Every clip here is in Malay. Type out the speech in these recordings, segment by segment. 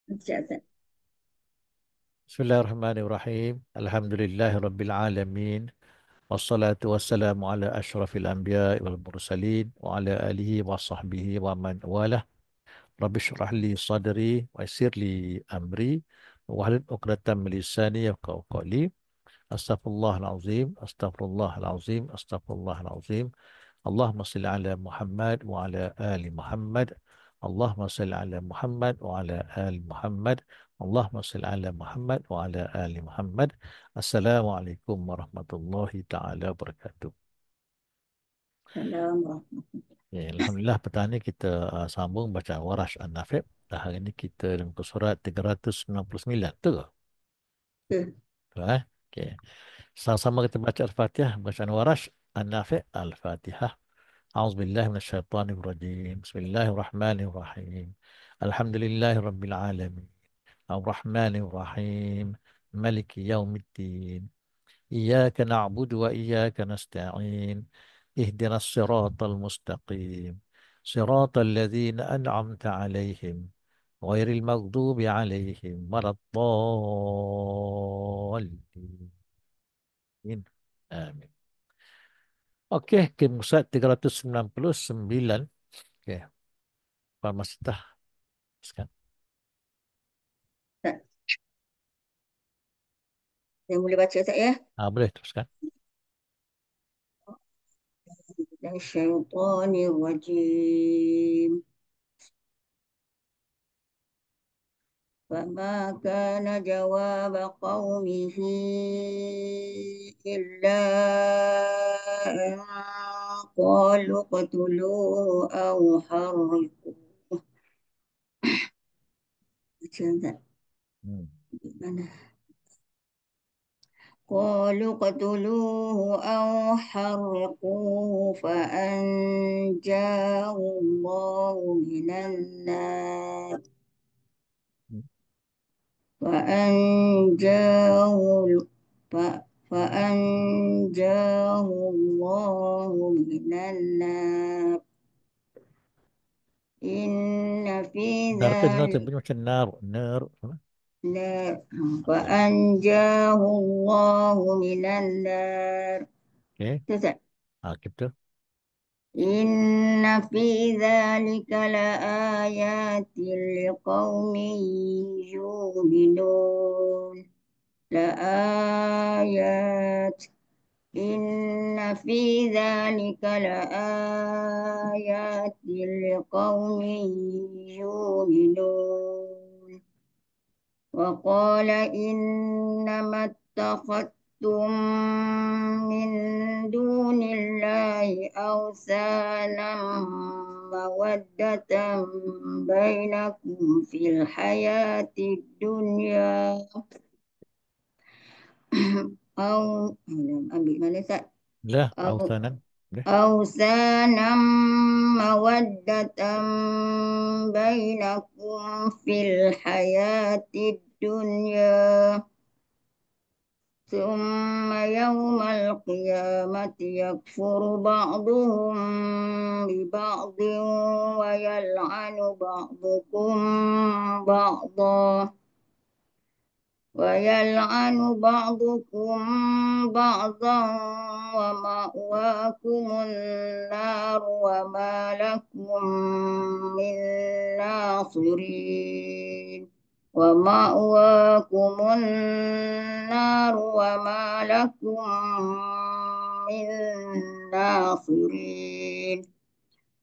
Siap. Bismillahirrahmanirrahim. Alhamdulillahirrabbilalamin. Wassalatu wassalamu ala ashrafil anbiya wal mursalin wa ala alihi wa sahbihi wa man walah. Rabbi syrah li sadri wa yassir li amri wa hlul 'uqdatam min lisani yafqahu qawli. Astaghfirullahalazim, astaghfirullahalazim, astaghfirullahalazim. Allahumma salli ala Muhammad wa ala ali Muhammad. Allahumma salli ala Muhammad wa ala ali Muhammad. Allahumma salli ala Muhammad wa ala ali Muhammad. Assalamualaikum warahmatullahi taala wabarakatuh. Salam rahmat. Ya, Alhamdulillah petang ni kita sambung baca Warash An-Nafi'. Hari ini kita dalam muka surat 399. Betul ke? Okey. Betul, eh? Okey. Sama-sama kita baca Al-Fatihah, bacaan Warash An-Nafi', Al-Fatihah. أعوذ بالله من الشيطان الرجيم بسم الله الرحمن الرحيم الحمد لله رب العالمين الرحمن الرحيم ملك يوم الدين إياك نعبد وإياك نستعين اهدنا الصراط المستقيم صراط الذين أنعمت عليهم غير المغضوب عليهم ولا الضالين آمين. Okey, Musad 399. Okey, Pak Masitah. Teruskan. Tak, saya boleh baca tak ya? Boleh teruskan. Dari syaitanir rajim. فما كان جواب قومه إلا أن قالوا اقتلوه أو حرقوه. Macam tak? Hmm. Mana? قالوا اقتلوه أو حرقوه فأنجاه الله من النار فأنجاه ف- فأنجاه الله من النار إن في Nar tu nar tu ذلك bunyi macam nar. Nar. Apa? لا Okey. فأنجاه الله من النار. Okey. Tidak. Okey betul. إن في ذلك لآيات لقوم يؤمنون. لآيات إن في ذلك لآيات لقوم يؤمنون. وقال إنما اتخذتم من دون الله أوثانا مودة بينكم في الحياة الدنيا أو أمbil mana Ustaz? Lah, أو authanan. Boleh. أوثانا مودة بينكم في الحياة الدنيا ثم يوم القيامة يكفر بعضهم ببعض ويلعن بعضكم بعضا ويلعن بعضكم بعضا ومأواكم النار وما لكم من ناصرين ومأواكم النار وما لكم من ناصرين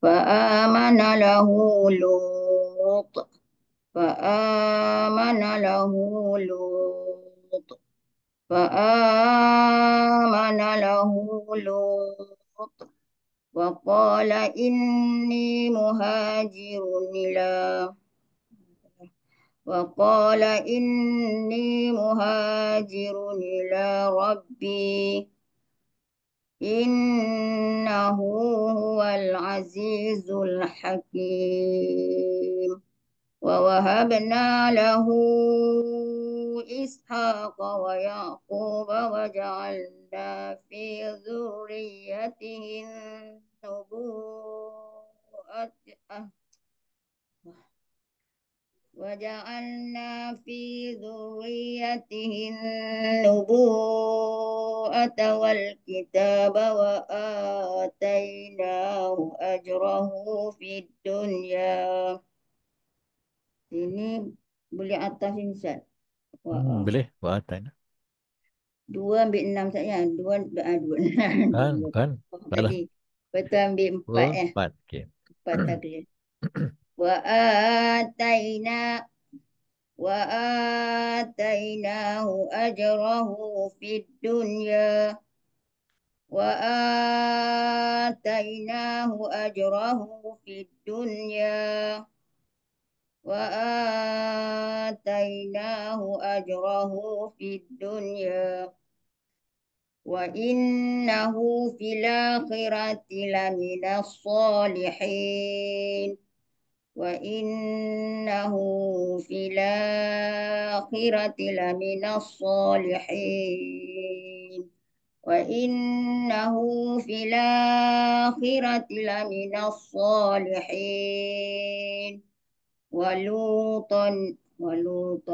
فآمن له لوط فآمن له لوط فآمن له لوط وقال إني مهاجر إلى ربي إنه هو العزيز الحكيم ووهبنا له إسحاق ويعقوب وجعلنا في ذريته النبوءة وجعلنا في ذريته النبوءة والكتاب وآتيناه أجره في الدنيا. Ini boleh atas ni Ustaz. Wah, Boleh buat tanya. dua ambil enam saja. Dua, dua. Kan, Dua. kan. Oh, Salah. tadi. Betul ambil empat Oh, ya. empat. Okey. Empat takdir. Wa ataina وآتيناه أجره في الدنيا وآتيناه أجره في الدنيا وآتيناه أجره في الدنيا وإنه في الآخرة لمن الصالحين وإنه في الآخرة لمن الصالحين وإنه في الآخرة لمن الصالحين ولوطا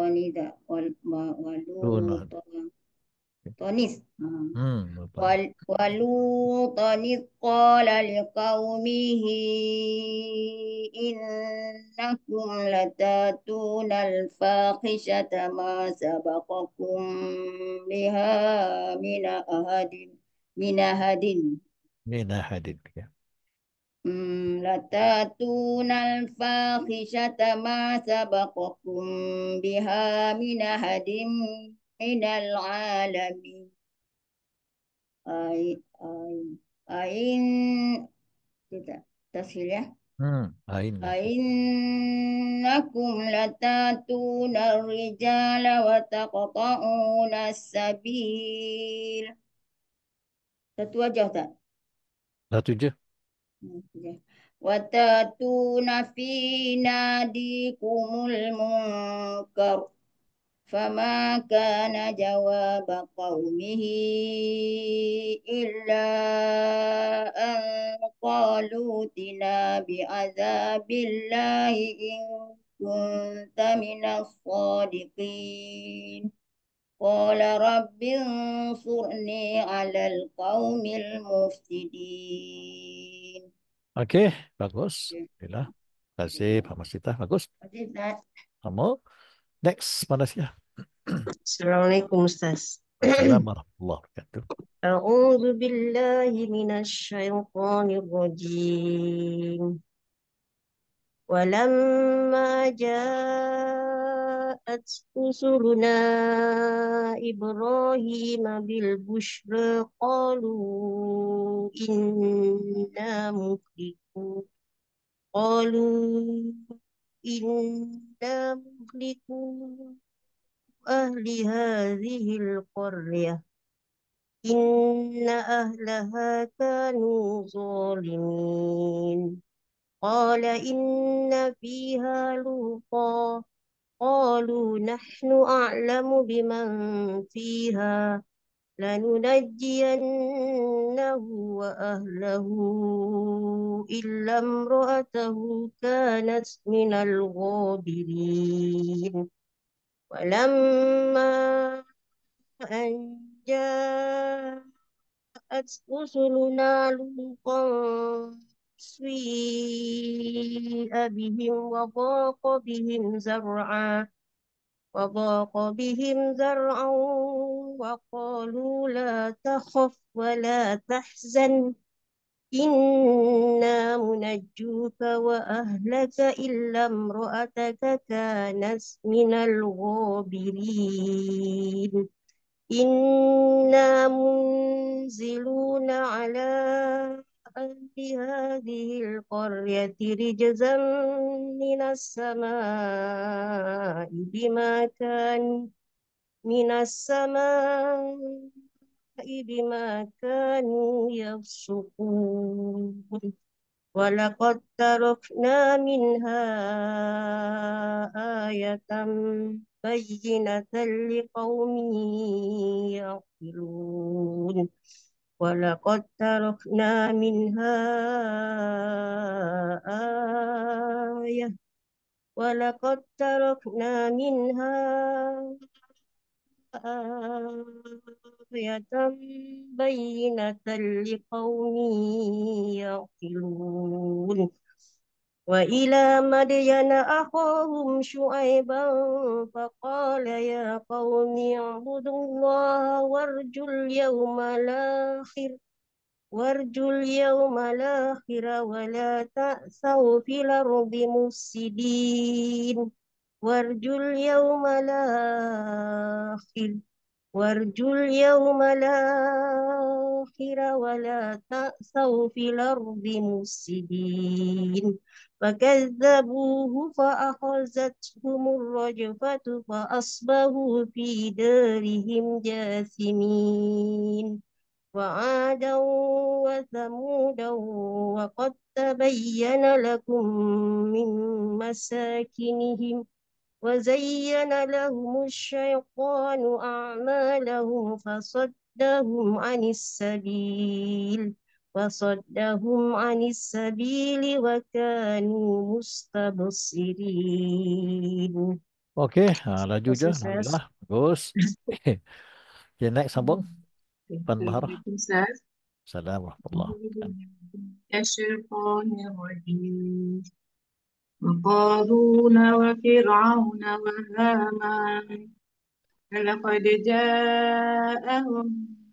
إذا Tuna. ولوطا طنيس Betul. ولوطا إذ قال لقومه إنكم لتأتون الفاحشة ما سبقكم بها من أحد Min ahadin. Ya. لتأتون الفاحشة ما سبقكم بها من أحد من العالمين أي أي أين tidak tafsir ya. Ainakum. أئنكم لتأتون الرجال وتقطعون السبيل. Satu wajah tak? Satu je. وتأتون في ناديكم المنكر فما كان جواب قومه إلا أن قالوا ائتنا بعذاب الله إن كنت من الصادقين قال رب انصرني على القوم المفسدين. Okey, bagus. Alhamdulillah. Terima kasih Pak Masita. Bagus. Kamu next Malaysia. Assalamualaikum Ustaz. Assalamualaikum warahmatullahi wabarakatuh. A'udzu billahi minasyaitonir rajim. Walamma ja'at rusuluna Ibrahim bil busyra qalu inna muhliku qalu inna muhliku ahli hadhil qaryah إن أهلها كانوا ظالمين قال إن فيها لوطا قالوا نحن أعلم بمن فيها لننجينه وأهله إلا امرأته كانت من الغابرين ولما أن جاء رسلنا لوطا سيء بهم وضاق بهم زرعا وقالوا لا تخف ولا تحزن إنا منجوك وأهلك إلا امرأتك كانت من الغابرين إنا منزلون على أهل هذه القرية رجزا من السماء بما كانوا يفسقون ولقد تركنا منها آية بينة لقوم يعقلون ولقد تركنا منها آية ولقد تركنا منها آية بينة لقوم يعقلون وإلى مدين أخاهم شعيبا فقال يا قوم اعبدوا الله وارجوا اليوم الآخر ولا تأسوا في الأرض مفسدين وارجوا اليوم الآخر ولا تأسوا في الأرض مفسدين فكذبوه فأخذتهم الرجفة فأصبحوا في دارهم جاثمين وعادا وثمودا وقد تبين لكم من مساكنهم وزين لهم الشيطان أعمالهم فصدهم عن السبيل وكانوا مستبصرين. Okey, laju je. Sukses. Alhamdulillah. Bagus. Okay, next sambung. Puan Mahar. Ustaz. Assalamualaikum warahmatullahi wabarakatuh. الشيطان الرجيم وقارون وفرعون وهامان ولقد جاءهم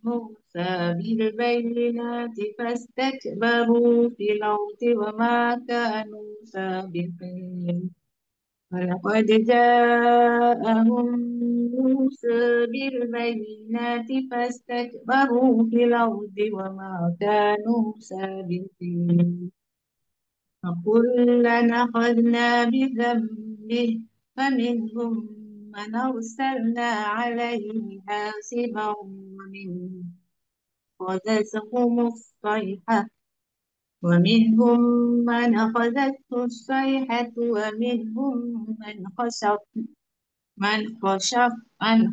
موسى بالبينات فاستكبروا في الأرض وما كانوا سابقين ولقد جاءهم موسى بالبينات فاستكبروا في الأرض وما كانوا سابقين فكلا أخذنا بذنبه فمنهم من أرسلنا عليه حاسبا ومنهم أخذتهم الصيحة ومنهم من أخذته الصيحة ومنهم من خسف من Masa.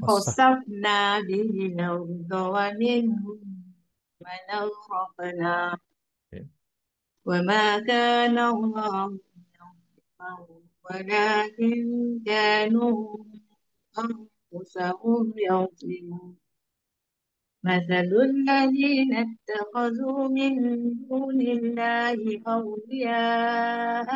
خسفنا به الأرض ومنهم من أغرقنا Okay. وما كان الله ليظلمهم ولكن كانوا أنفسهم يظلمون مثل الذين اتخذوا من دون الله أولياء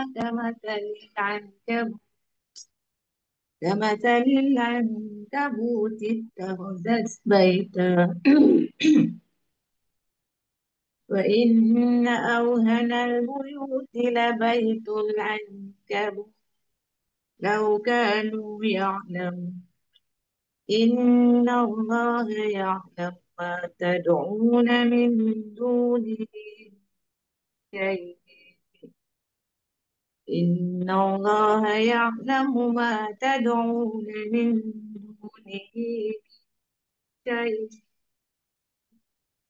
كمثل العنكبوت اتخذت بيتا وإن أوهن البيوت لبيت العنكبوت لو كانوا يعلمون إن الله يعلم ما تدعون من دونه شيء إن الله يعلم ما تدعون من دونه شيء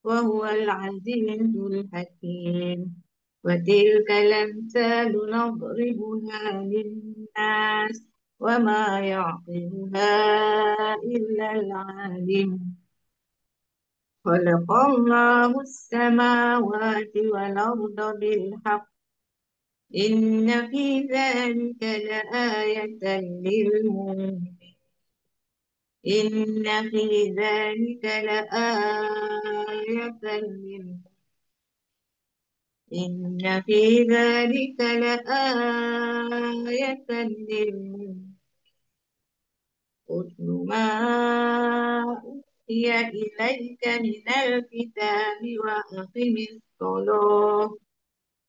وهو العزيز الحكيم وتلك الأمثال نضربها للناس وما يعقلها إلا العالم خلق الله السماوات والأرض بالحق إن في ذلك لآية للمؤمنين إن في ذلك لآية للمؤمنين إن في ذلك لآية للمؤمنين اتل ما أوحي إليك من الكتاب وأقم الصلاة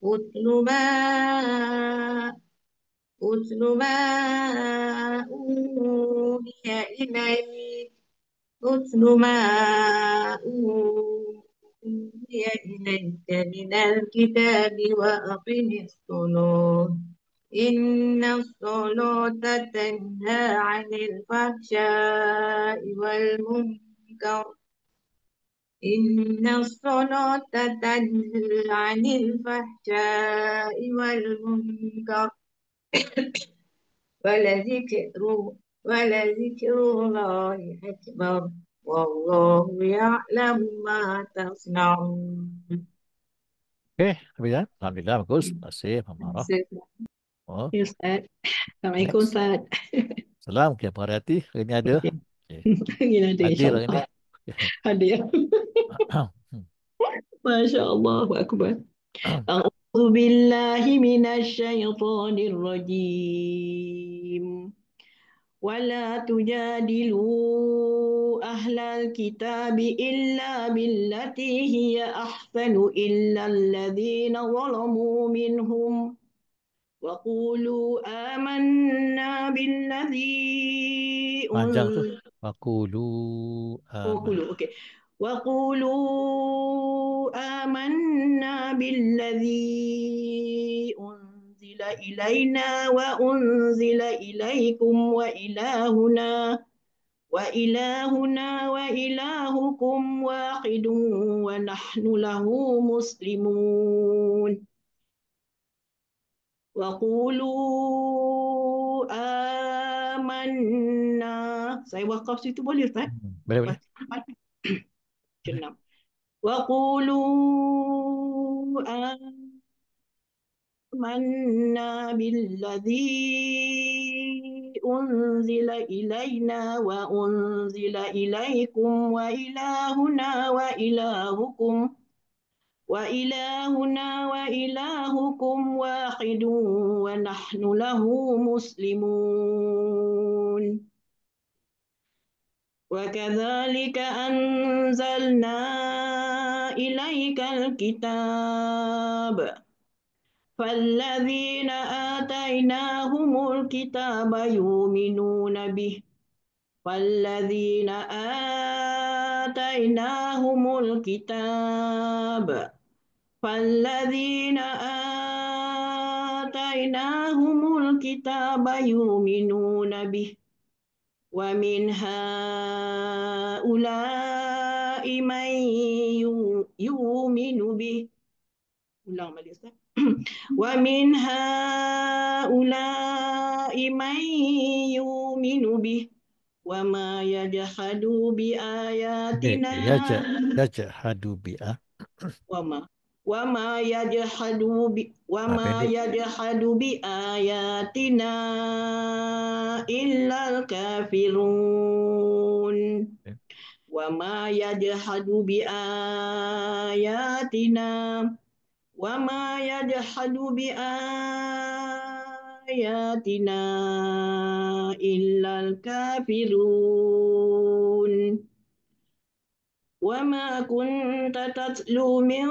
اتل ما أوحي إليك اتل ما أوحي إليك من الكتاب وأقم الصلاة إن الصلاة تنهى عن الفحشاء والمنكر إن الصلاة تنهى عن الفحشاء والمنكر ولذكر ولذكر الله أكبر والله يعلم ما تصنعون. Okay, habis kan? Alhamdulillah bagus. Terima kasih, Puan Mahar. Oh, Ya, Ustaz. Assalamualaikum, next. Ustaz. Salam ke Pak Hati. Ini ada. Okey. Okay. Ini ada, Hadir hari ni. insyaAllah. Ada ya. Masya Allah. Akbar. A'udzu billahi minasyaitonir rajim. ولا تجادلوا أهل الكتاب إلا بالتي هي أحسن إلا الذين ظلموا منهم وقولوا آمنا بالذي Panjang tu. أنزل Fakulu aman. وقولوا أوكي وقولوا آمنا بالذي أنزل إلينا وأنزل إليكم وإلهنا وإلهكم واحد ونحن له مسلمون وقولوا آمنا. Saya wakaf situ boleh Ustaz? Boleh, boleh. Jenam. وقولوا آمنا بالذي أنزل إلينا وأنزل إليكم وإلهنا وإلهكم واحد ونحن له مسلمون وكذلك أنزلنا إليك الكتاب فالذين آتيناهم الكتاب يؤمنون به والذين آتيناهم الكتاب فالذين آتيناهم الكتاب يؤمنون به ومن هؤلاء من يؤمن به ومن هؤلاء من يؤمن به وما يجحد بآياتنا Yajhadu bi'a. وما يجحد Pendek. بآياتنا إلا الكافرون وما يجحد بآياتنا إلا الكافرون وما كنت تتلو من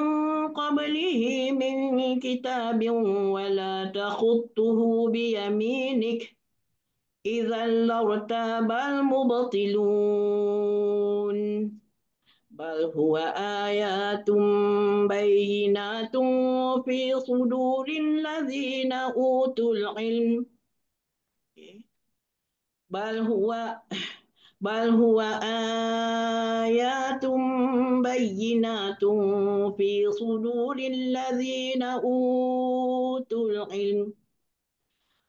قبله من كتاب ولا تخطه بيمينك إذا لارتاب المبطلون بل هو آيات بينات في صدور الذين أوتوا العلم بل هو آيات بينات في صدور الذين أوتوا العلم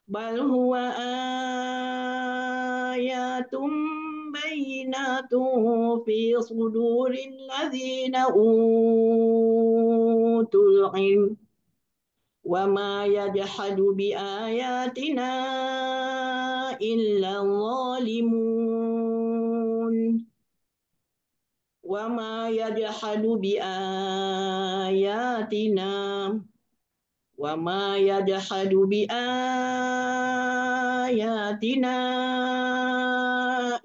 بل هو آيات بينات في صدور الذين أوتوا العلم وما يجحد بآياتنا إلا الظالمون وما يجحد بآياتنا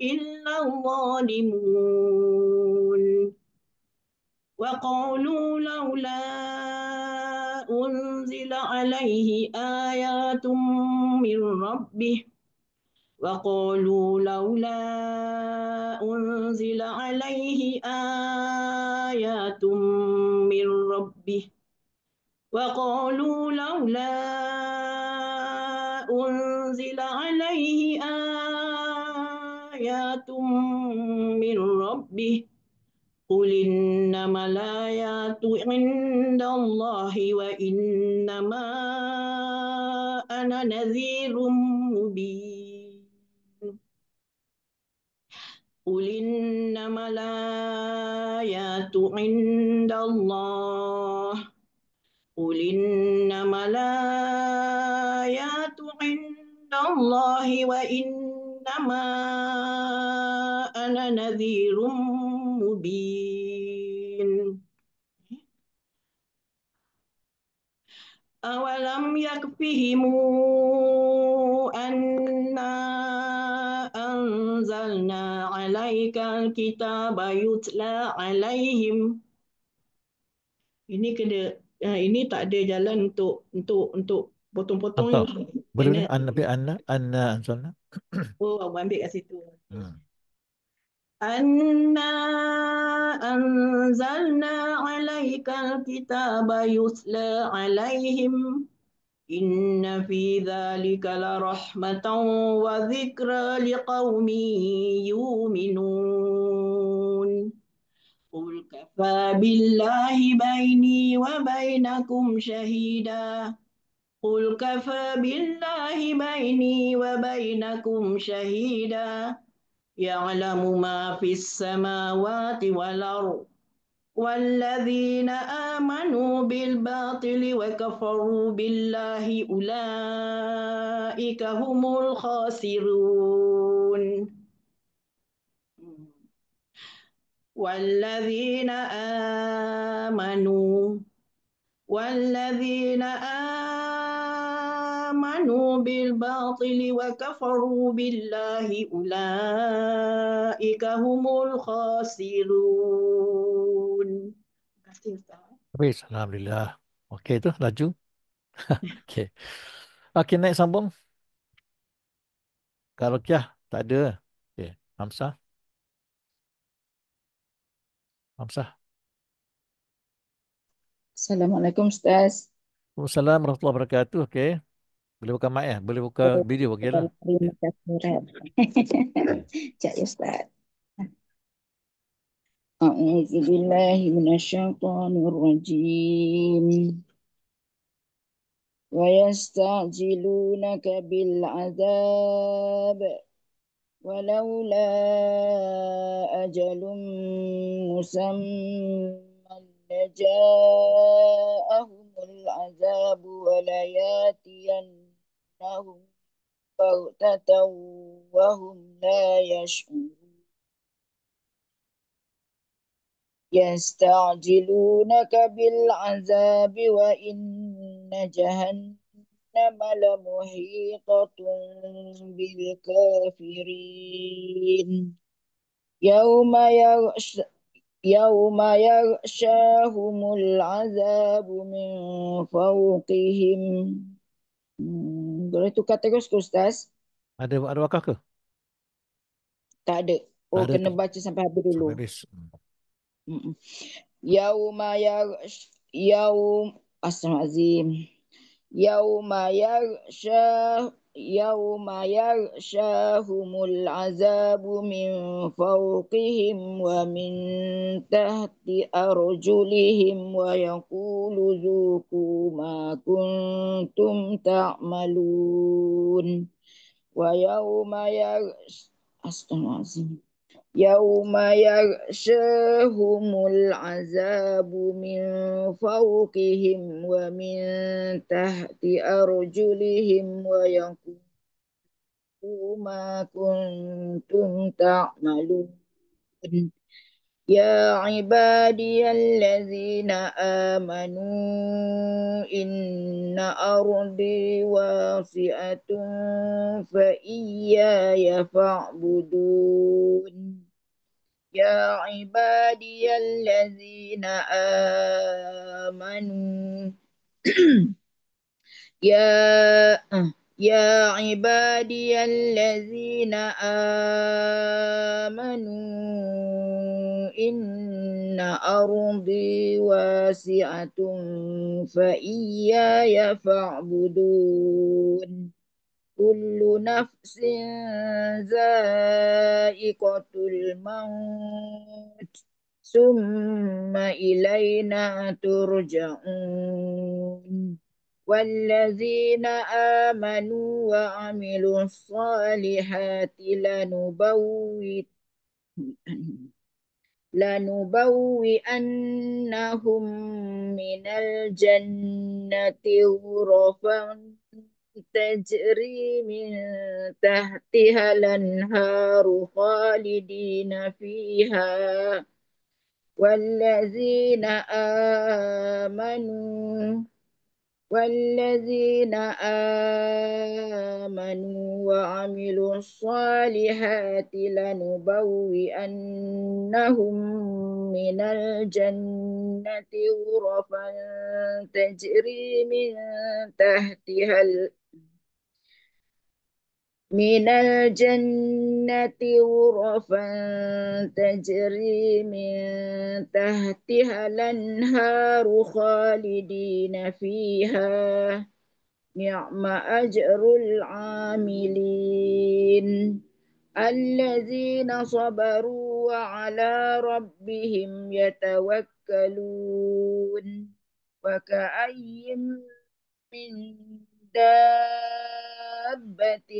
إلا الظالمون وقالوا لولا أنزل عليه آيات من ربه وقالوا لولا أنزل عليه آيات من ربه وقالوا لولا أنزل عليه آيات من ربه قل إنما الآيات عند الله وإنما أنا نذير مبين قل إنما الآيات عند الله قل إنما الآيات الله وإنما أنا نذير مبين أولم يكفهم أنا أنزلنا عليك الكتاب يتلى عليهم. Ini kena ini tak ada jalan untuk potong-potong Contoh. ni. Boleh Kena, anna anzalna. abang ambil kat situ. Hmm. أنا أنزلنا عليك الكتاب يتلى عليهم إن في ذلك لرحمة وذكرى لقوم يؤمنون قل كفى بالله بيني وبينكم شهيدا قل كفى بالله بيني وبينكم شهيدا يعلم ما في السماوات والأرض والذين آمنوا بالباطل وكفروا بالله أولئك هم الخاسرون والذين آمنوا بالباطل وكفروا بالله أولئك هم الخاسرون. Terima kasih Ustaz. Habis. Alhamdulillah. Okey tu, laju. Okey. Okey, naik sambung. Kak Rukiah, tak ada. Okey. Hamzah. Hamzah. Assalamualaikum Ustaz. Waalaikumsalam warahmatullahi wabarakatuh. Okey. Boleh buka mic ya? Boleh buka video okey lah. Terima kasih. Cak ya Ustaz. A'udzu billahi minasyaitonir rajim. Wa yasta'jilunaka bil 'adzab ولولا أجل مسمى لجاءهم العذاب ولياتينهم بغتة وهم لا يشعرون يستعجلونك بالعذاب وإن جهنم لمحيطة بالكافرين يوم يغشاهم العذاب من فوقهم. Boleh tukar terus ke Ustaz? Ada wakaf ke? Tak ada. Tak Oh, ada kena tu. baca sampai habis dulu. Sampai habis. Yauma Astagfirullahaladzim. يوم يغشاهم العذاب من فوقهم ومن تحت أرجلهم ويقول ذوقوا ما كنتم تعملون يوم يغشاهم العذاب من فوقهم ومن تحت أرجلهم ويقول ما كنتم تعملون يا عبادي الذين آمنوا إن أرضي واسعة فإياي فاعبدون يا عبادي الذين آمنوا يا عبادي الذين آمنوا إن أرضي واسعة فإياي فاعبدون كل نفس ذائقة الموت ثم إلينا ترجعون والذين آمنوا وعملوا الصالحات لنبوئنهم من الجنة غرفا تجري من تحتها الأنهار خالدين فيها آمنوا والذين آمنوا وعملوا الصالحات لنبوئنهم من الجنة غرفا تجري تحتها من الجنة غرفا تجري من تحتها الأنهار خالدين فيها نعم أجر العاملين الذين صبروا وعلى ربهم يتوكلون وكأي من دابة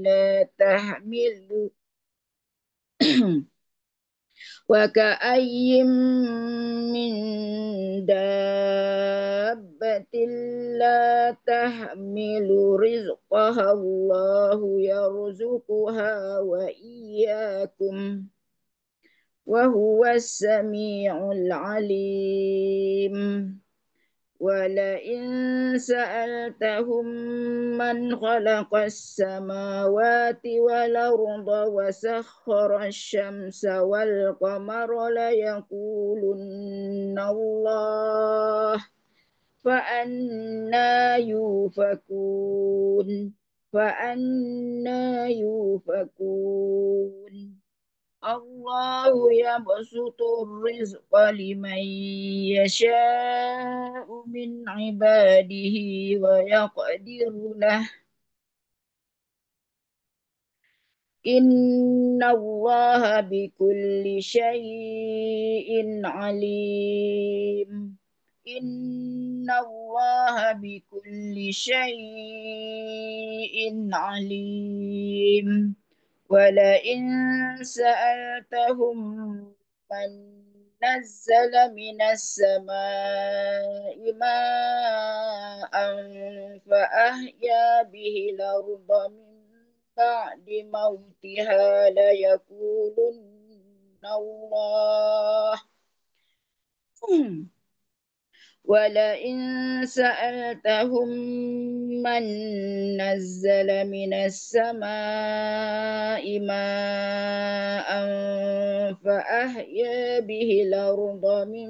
لا تحمل وكأي من دابة لا تحمل رزقها الله يرزقها وإياكم وهو السميع العليم ولئن سألتهم من خلق السماوات والأرض وسخر الشمس والقمر ليقولن الله فأنا يؤفكون الله يبسط الرزق لمن يشاء من عباده ويقدر له إن الله بكل شيء عليم إن الله بكل شيء عليم ولئن سألتهم من نزل من السماء ماء فأحيا به الأرض من بعد موتها ليقولن الله ولئن سألتهم من نزل من السماء ماء فأحيا به الأرض من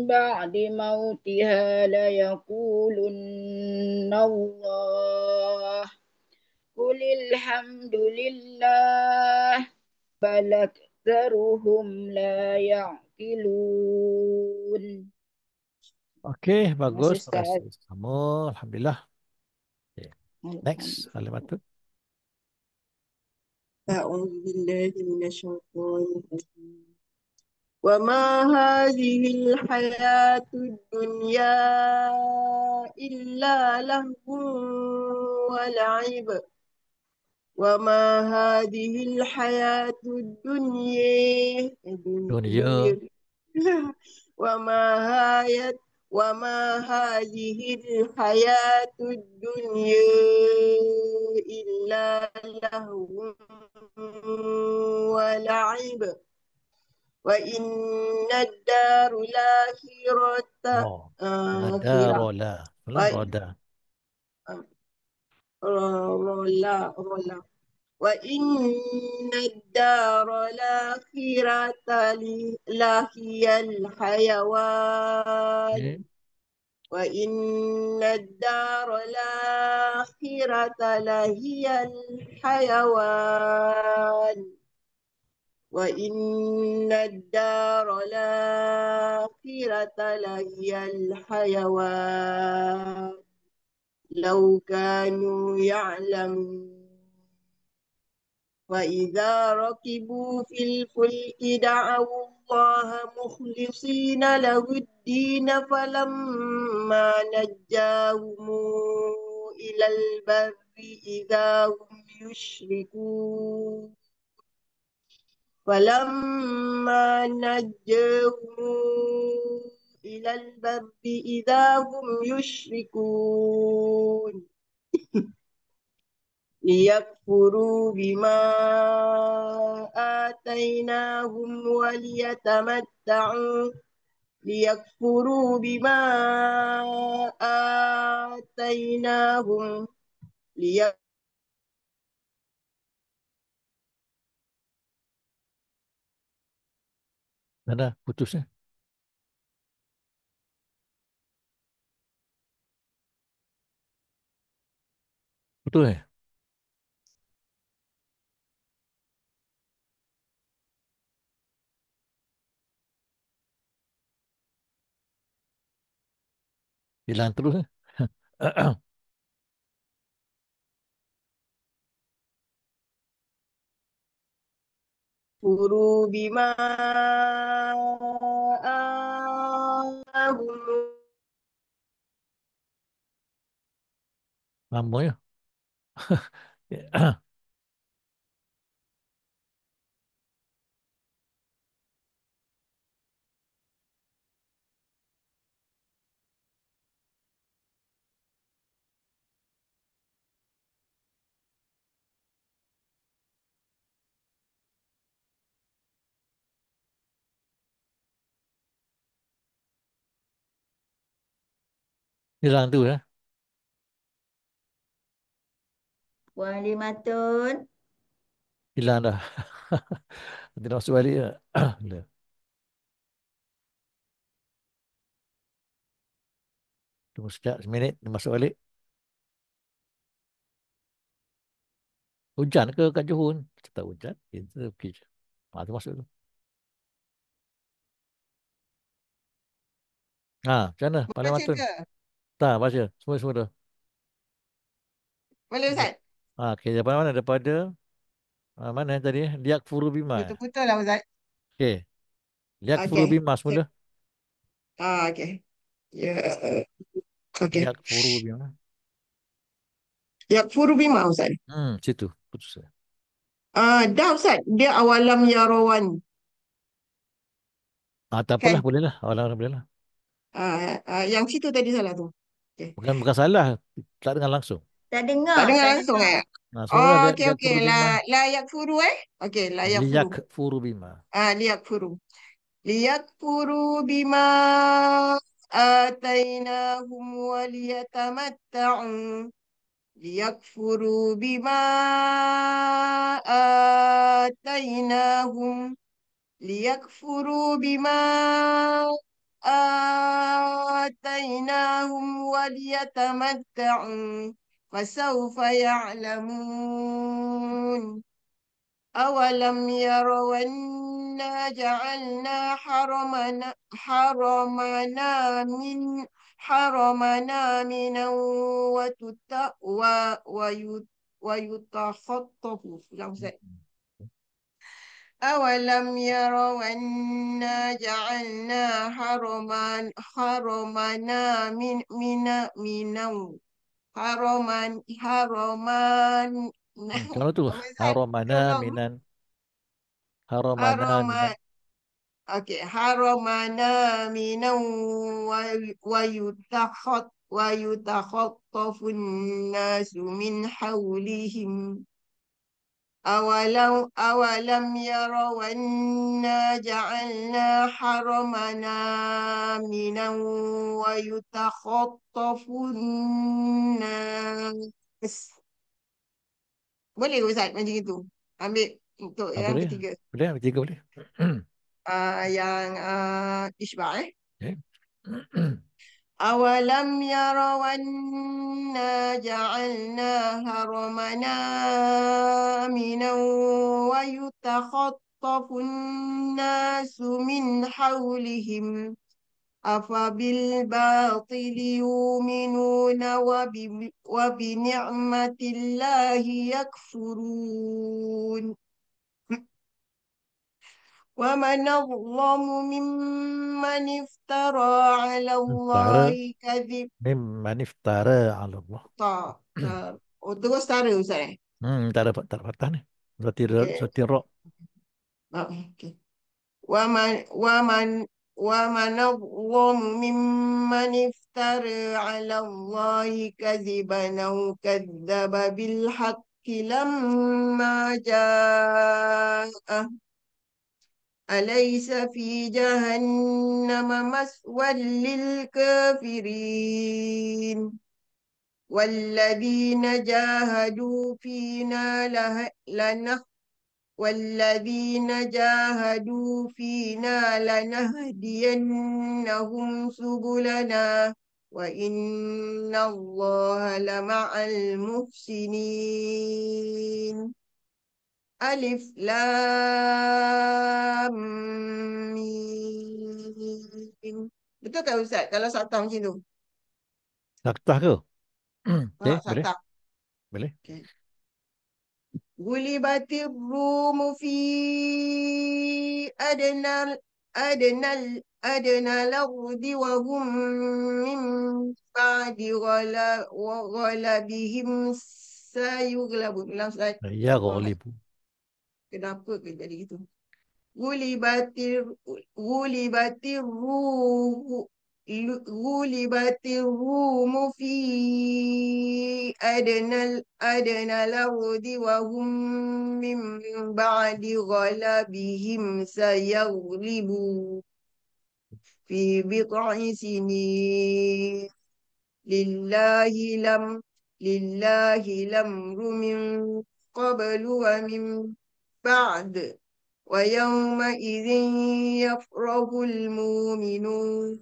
بعد موتها ليقولن الله قل الحمد لله بل أكثرهم لا يعقلون. Okey, bagus. Masih Terima kasih Ustaz. kamu. Alhamdulillah. Okay. Next, kalimat tu. أعوذ بالله من الشيطان الرجيم وما هذه الحياة الدنيا إلا لهو ولعب وما هذه الحياة الدنيا Dunia. وما هذه الحياة الدنيا إلا لهو ولعب وإن الدار الآخرة Oh, Nadarola. Belum roda. وإن الدار الآخرة لهي الحيوان Okay. وإن الدار الآخرة لهي الحيوان وإن الدار الآخرة لهي الحيوان لو كانوا يعلمون وإذا ركبوا في الفلك دعوا الله مخلصين له الدين فلما نجاهم إلى البر إذا هم يشركون فلما نجاهم إلى البر إذا هم يشركون ليكفروا بما آتيناهم وليتمتعوا ليكفروا بما آتيناهم ليكفروا Mana putusnya? Betul eh? Hilang terus eh? بما آتيناهم Lama ya? Hilang tu ya? Puan Limatun. Hilang dah. Nanti nak masuk balik ya? Dah. Tunggu sekejap, seminit, dia masuk balik. Hujan ke kat Johor? Tak hujan. Kita okey je. Tu masuk tu. Macam mana? Paling baca matun. ke? Tak, baca. Semua-semua tu. Boleh Ustaz? Okey, daripada mana? Daripada mana tadi? Liak Furu Bima. Betul-betul lah Ustaz. Okey. Liak Furu Okey. Bima semula. Okey. Ya. Okey. Liak Furu Bima. Yakfuru bima Ustaz. Situ. Putus. Dah Ustaz. Dia awalam ya rawan. Tak apalah, Kan? boleh lah. Awal-awal boleh lah. Yang situ tadi salah tu. Okay. Bukan salah. Tak dengar langsung. Tak dengar. Tak dengar Tak langsung dengar. Semula liak, Okey liak okey. Furu Bima. La yakfuru Okey, la yakfuru. Liak Furu Bima. Liyakfuru. Liyakfuru bima atainahum wa liyatamatta'u. ليكفروا بما آتيناهم ليكفروا بما آتيناهم وليتمتعوا فسوف يعلمون أولم يروا أنا جعلنا حرمنا منا ويتخطف أولم يروا أنا جعلنا حرمنا منا حرما Macam mana tu? Apa Ustaz? Haramana Tolong. minan. Haramana Harama minan. Okey, haramana minan wa yutakhattafun nasu min hawlihim awalam yarawanna ja'alna haramana minan wa yutakhattafun nas. Boleh ke Ustaz macam itu? Ambil untuk yang Boleh. ketiga. Boleh, tiga boleh. Yang isbah Okay. أولم يروا أنا جعلنا حرمنا آمنا ويتخطف الناس من حولهم أفبالباطل يؤمنون وبنعمة الله يكفرون ومن أظلم ممن افترى على الله كذب Mimman iftara ala Allah. terus tara Ustaz Tak ada patah ni. Berarti Okay. berarti ra. Okay. ومن أظلم ممن افترى على الله كذبا أو كذب بالحق لما جاءه أليس في جهنم مثوى للكافرين والذين جاهدوا فينا لنهدينهم سبلنا وإن الله لمع المحسنين ألف لام ميم. Betul tak Ustaz kalau Saktah macam tu? Saktah ke? Okey, boleh? Saktah. Boleh? Okay. غلبت الروم في أدنى الأرض وهم من بعد غلبهم سيغلبون. Ya ghalibu. Kenapa ke jadi gitu? Gulibatir Gulibatir ruhu Gulibatir rumu fi adnal ardi wa hum min ba'di ghalabihim sayaghlibu fi bid'i sinin lillahi lam lillahi lamru min qablu wa min ba'd ويومئذ يفرح المؤمنون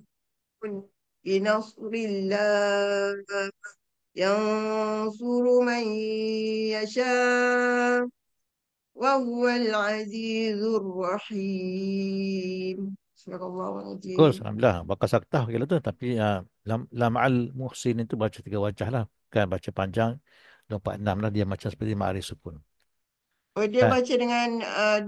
بنصر الله ينصر من يشاء وهو العزيز الرحيم صدق الله Bagus, العظيم. alhamdulillah. Bakal saktah kalau tu, tapi lama'al muhsin itu baca 3 wajah lah. Kan baca panjang 246 lah, dia macam seperti ma'arif sukun. Oh, dia Kan? baca dengan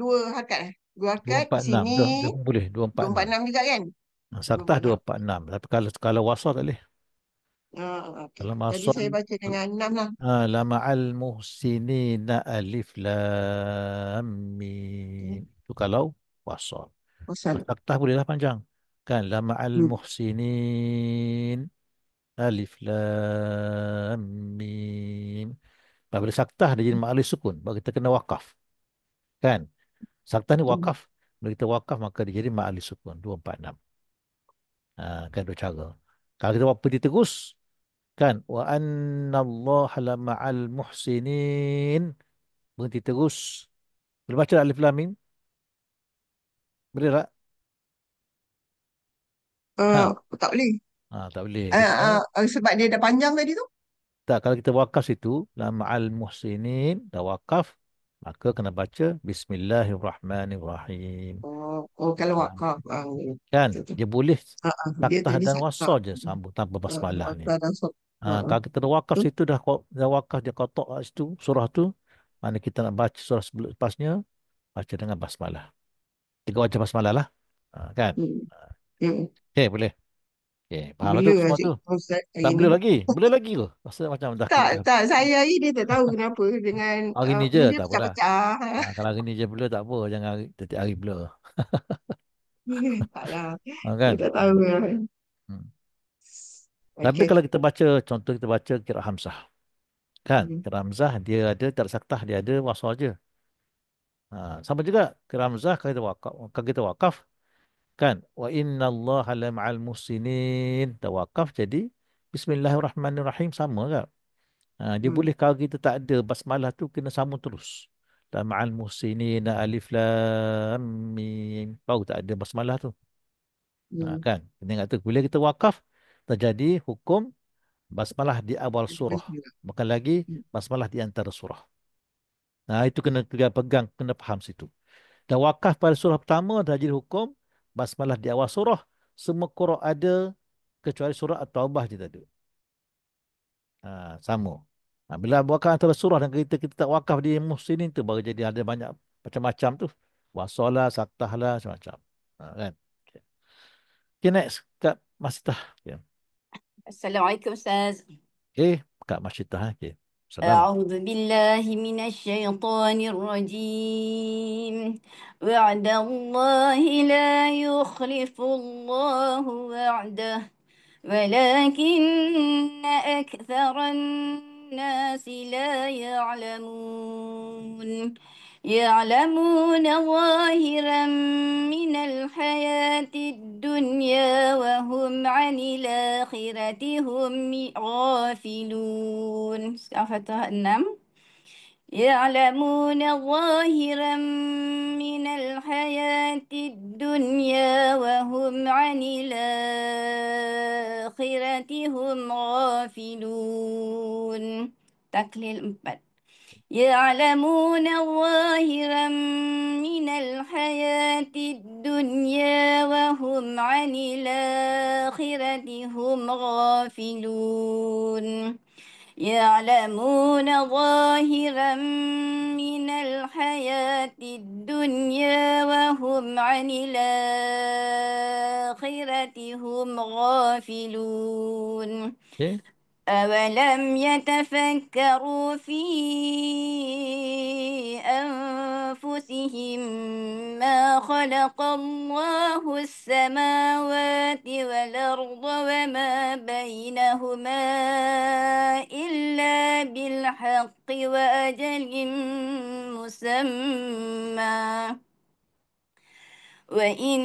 dua hakat eh? Dua hakat 246, sini dia pun boleh 246. 246 juga kan? Saktah 246. 246. Tapi kalau wasal tak boleh. Okay. Kalau Jadi wasal saya baca dengan 6 lah. lama'al muhsinina alif lam mim. Itu kalau wasal. Pasal. Saktah bolehlah panjang. Kan lama'al Hmm. muhsinin alif lam mim. Apabila saktah dia jadi ma'alif sukun, baru kita kena wakaf. Kan? Saktah ni wakaf. Bila kita wakaf maka dia jadi ma'alif sukun 246. Kan dua cara. Kalau kita buat berhenti terus, kan? Wa annallaha la ma'al muhsinin. Berhenti terus. Boleh baca tak alif lam mim? Boleh tak? Ha. Tak boleh. Tak boleh. Kita, Sebab dia dah panjang tadi tu. tak, kalau kita wakaf situ, la ma'al muhsinin, dah wakaf, maka kena baca Bismillahirrahmanirrahim. Kalau Ha. wakaf. Kan? Betul. Dia boleh Dia saktah tadi dan saktah. wasal je sambung tanpa basmalah ni. Saktah dan sok. Kalau kita dah wakaf situ, dah wakaf, dia kotak kat situ, surah tu, mana kita nak baca surah lepasnya, baca dengan basmalah. 3 wajah basmalah lah. Kan? Okey, boleh. Okey, faham lah Bila tu semua tu. Ustaz hari Tak ni? boleh lagi. Boleh lagi ke? Rasa macam dah Tak. Saya hari ni tak tahu kenapa dengan hari ni je benda tak apalah. pecah-pecah. Kalau hari ni je blur tak apa, jangan setiap hari blur. Taklah. Kan? Saya tak tahu lah. Hmm. Tapi Okey. kalau kita baca, contoh kita baca qiraat Hamzah. Kan? Hmm. Qiraat Hamzah dia ada tak ada saktah, dia ada wasal je. Sama juga qiraat Hamzah kalau kita wakaf, kan? Wa innallaha la ma'al muhsinin. Tawakaf jadi Bismillahirrahmanirrahim, sama kan? Dia boleh kalau kita tak ada basmalah tu kena sambung terus. La ma'al muhsinin alif lam mim. Baru tak ada basmalah tu. Kan? Kita ingat tu bila kita wakaf terjadi hukum basmalah di awal surah. Bukan lagi basmalah di antara surah. Itu kena pegang, kena faham situ. Dan wakaf pada surah pertama dah jadi hukum basmalah di awal surah. Semua Qur'an ada kecuali surah At-Taubah je tak ada. Sama. Bila wakaf antara surah dan kita tak wakaf di muhsinin tu baru jadi ada banyak macam-macam tu. Wasalah, saktahlah, macam-macam. Kan? Okay. Okay, next. Kak Masitah. Okay. Assalamualaikum Ustaz. Okay. Kak Masitah. Okay. Salam. أعوذ بالله من الشيطان الرجيم وعد الله لا يخلف الله وعده ولكن أكثر الناس لا يعلمون يعلمون ظاهرا من الحياة الدنيا وهم عن الآخرة هم غافلون. Al-Fatihah 6. يعلمون ظاهرا من الحياة الدنيا وهم عن الآخرة هم غافلون. Taklil 4. يعلمون ظاهرا من الحياة الدنيا وهم عن الآخرة هم غافلون. يعلمون ظاهرا من الحياة الدنيا وهم عن الآخرة هم غافلون. Okey. أولم يتفكروا في أنفسهم ما خلق الله السماوات والأرض وما بينهما إلا بالحق وأجل مسمى وإن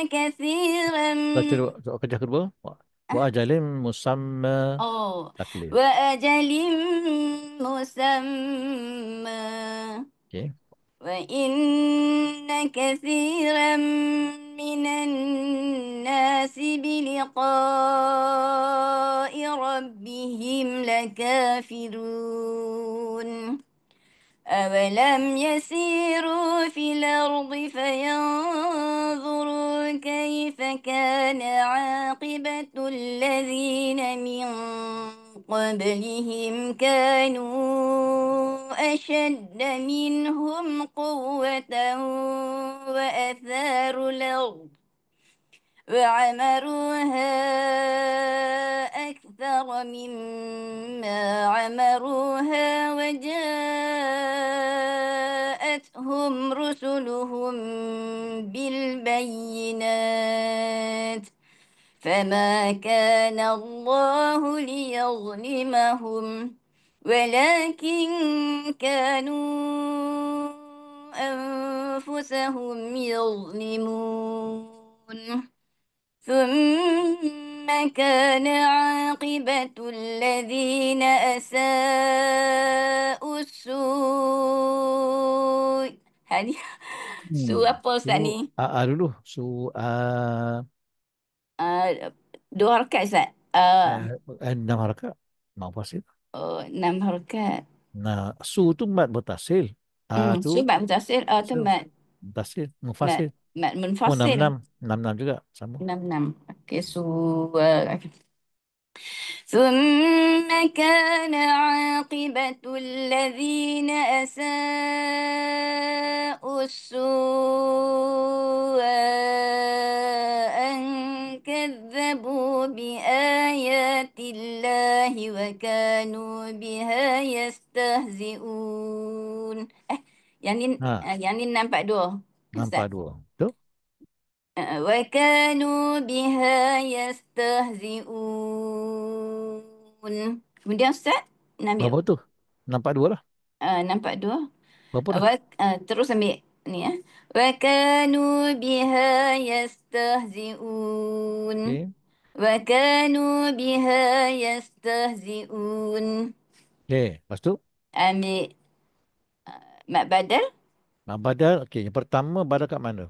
كثيرا Kerja kedua. Wa ajalim musamma taklif. وأجل مسمى Okey. وإن كثيرا من الناس بلقاء ربهم لكافرون. أولم يسيروا في الأرض فينظروا كيف كان عاقبة الذين من قبلهم كانوا أشد منهم قوة وأثاروا الأرض وعمروها أكثر مما عمروها وجاءتهم رسلهم بالبينات فما كان الله ليظلمهم ولكن كانوا أنفسهم يظلمون. ثم كان عاقبة الذين أساءوا السوء. هذه سوء apa Ustaz So, ni? dulu. So, Dua harakat Ustaz. 6 harakat. Mak fasil. 6 harakat. Nah, su tu mat bertasil. Tu Subat mutasil, tu su mat, bertasil. mat, Mufasil. mat Oh, enam munfasil. enam 6 juga. Sama. 6. Okey, ثم كان عاقبة الذين أساءوا السوء أن كذبوا بآيات الله وكانوا بها يستهزئون. Ha, يعني 642 nampak Ustaz. dua. Tu? وكانوا بها يستهزئون. Kemudian Ustaz, nak ambil Berapa tu? Nampak dua lah. nampak dua. Berapa dah? Terus ambil ni ya. وكانوا بها يستهزئون. Okey. وكانوا بها يستهزئون. Okey. Lepas tu? Ambil mak badal. Nah, badal. Okey. Yang pertama, badal kat mana?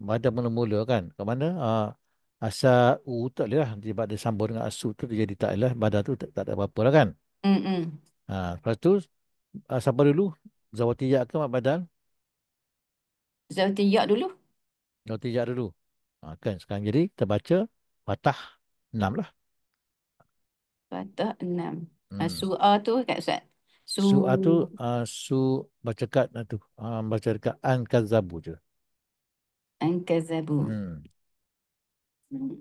Badal mula-mula kan? Kat mana? Asal tak boleh lah. Sebab dia sambung dengan asu tu, dia jadi tak boleh lah. Badal tu tak ada apa-apa lah kan? Mm-mm. Lepas tu, siapa dulu? Zawatiyah ke mak badal? Zawatiyyak dulu. Zawatiyah dulu. Kan? Sekarang jadi, kita baca Fatah 6 lah. Fatah 6. Hmm. Su'a tu kat Ustaz. Su'ah tu, su baca kat tu. Baca dekat An-Kazabu je. Ankazabu. Hmm. Hmm.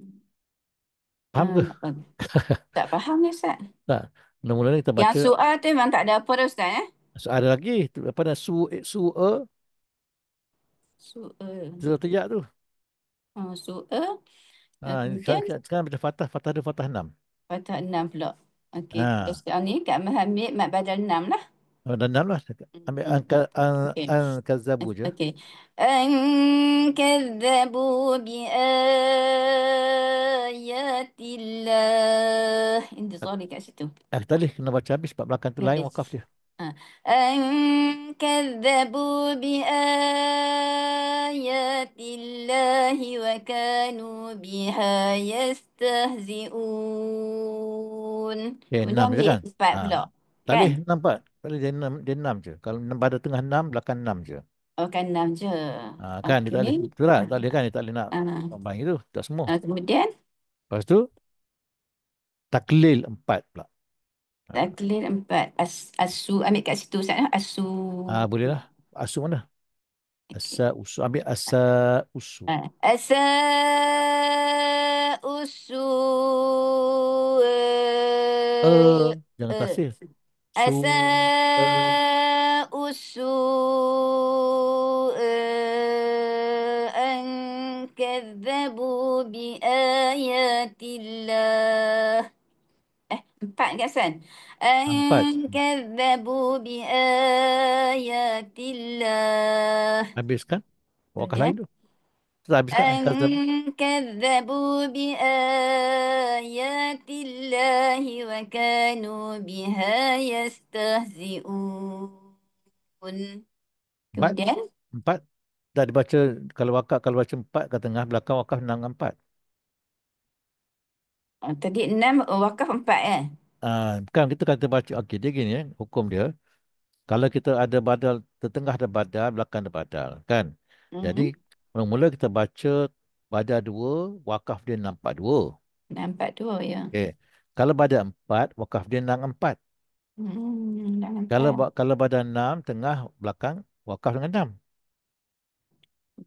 Faham ke? Tak faham ni Ustaz. Tak. Mula-mula ni kita Yang baca. su'a tu memang tak ada apa dah Ustaz Ada lagi. Apa dah? Su'a. Su'a. Zawatiyah tu. Su'a. Sekarang, Kemudian sekarang baca Fatah. Fatah dia Fatah 6. Fatah 6 pula. Okey, kita Ha. sekarang ni Kak Amah ambil mad badal 6 lah. Oh, dan enam lah. Ambil Hmm. Okey. kazabu je. Okey. An kadzabu bi ayatillah. Intizar kat situ. Tadi kena baca habis sebab belakang tu lain Habis. wakaf dia. أن كذبوا بآيات الله وكانوا بها يستهزئون. Okay, enam Ulang je di kan? empat Ha. pula. Tak Kan? boleh nampak. Tak boleh dia enam je. Kalau pada tengah enam, belakang enam je. Oh, kan 6 je. Kan dia tak boleh. Okey. Betul tak? Tak boleh kan? Dia tak boleh nak Ah, combine itu. Tak semua. kemudian Lepas tu, taklil empat pula. taklid 4. Asu. Ambil kat situ Ustaz. Asu. Boleh lah. Asu mana? Okey. Asa usu. Ambil asa usu. Asa usu Jangan tasih. Su. أساء السوء أن كذبوا بآيات الله. Empat kan San? Empat. أن كذبوا بآيات الله. Habis kan? Wakaf lain Kemudian tu. Sudah habis kan? أن كذبوا بآيات الله وكانوا بها يستهزئون. Empat. Kemudian Empat. Dah dibaca. Kalau wakaf, kalau baca empat kat tengah, belakang wakaf enam dengan empat. tadi 6 wakaf 4 eh. Kan kita kata baca. Okey, dia gini hukum dia. Kalau kita ada badal, tertengah ada badal, belakang ada badal. Kan? Jadi, Mhm. mula-mula kita baca badal dua, wakaf dia nampak dua. Nampak tu ya. Okey. Kalau badal empat, wakaf dia enam empat. Dah Kalau nampak. kalau badal enam, tengah, belakang, wakaf dengan enam.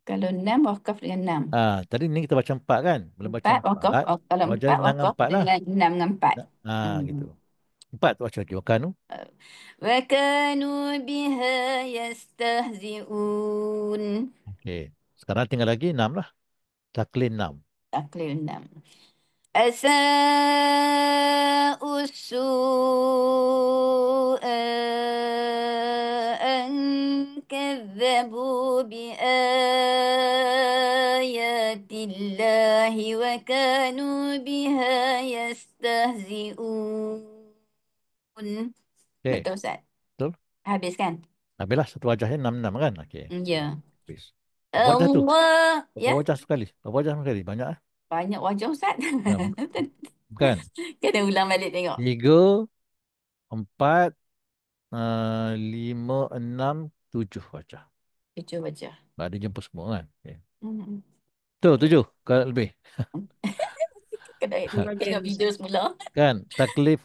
Kalau 6 wakaf dengan 6. Tadi ni kita baca empat kan? Belum baca 4 wakaf, empat. kalau Baca 4 enam dengan wakaf empat lah. dengan 6 dengan 4. Gitu. Hmm. Empat tu baca lagi. Wakanu. وكانوا بها يستهزئون. Okey. Sekarang tinggal lagi enam lah. Taklid enam. Taklil 6. أساء السوء أن كذبوا بآيات الله وكانوا بها يستهزئون. Okey. Betul Ustaz? Betul? Habis kan? Habislah satu wajahnya enam-enam kan? Okey. Ya. Habis. Berapa wajah tu? Allah. Berapa Ya. wajah sekali? Berapa wajah sekali? Banyak lah. Banyak wajah Ustaz. Bukan. Kena ulang balik tengok. Tiga, empat, lima, enam, tujuh wajah. 7 wajah. Ada jumpa semua kan? Okay. Hmm. Tu, tujuh. Kalau lebih. Kena tengok video semula. Kan? Taklif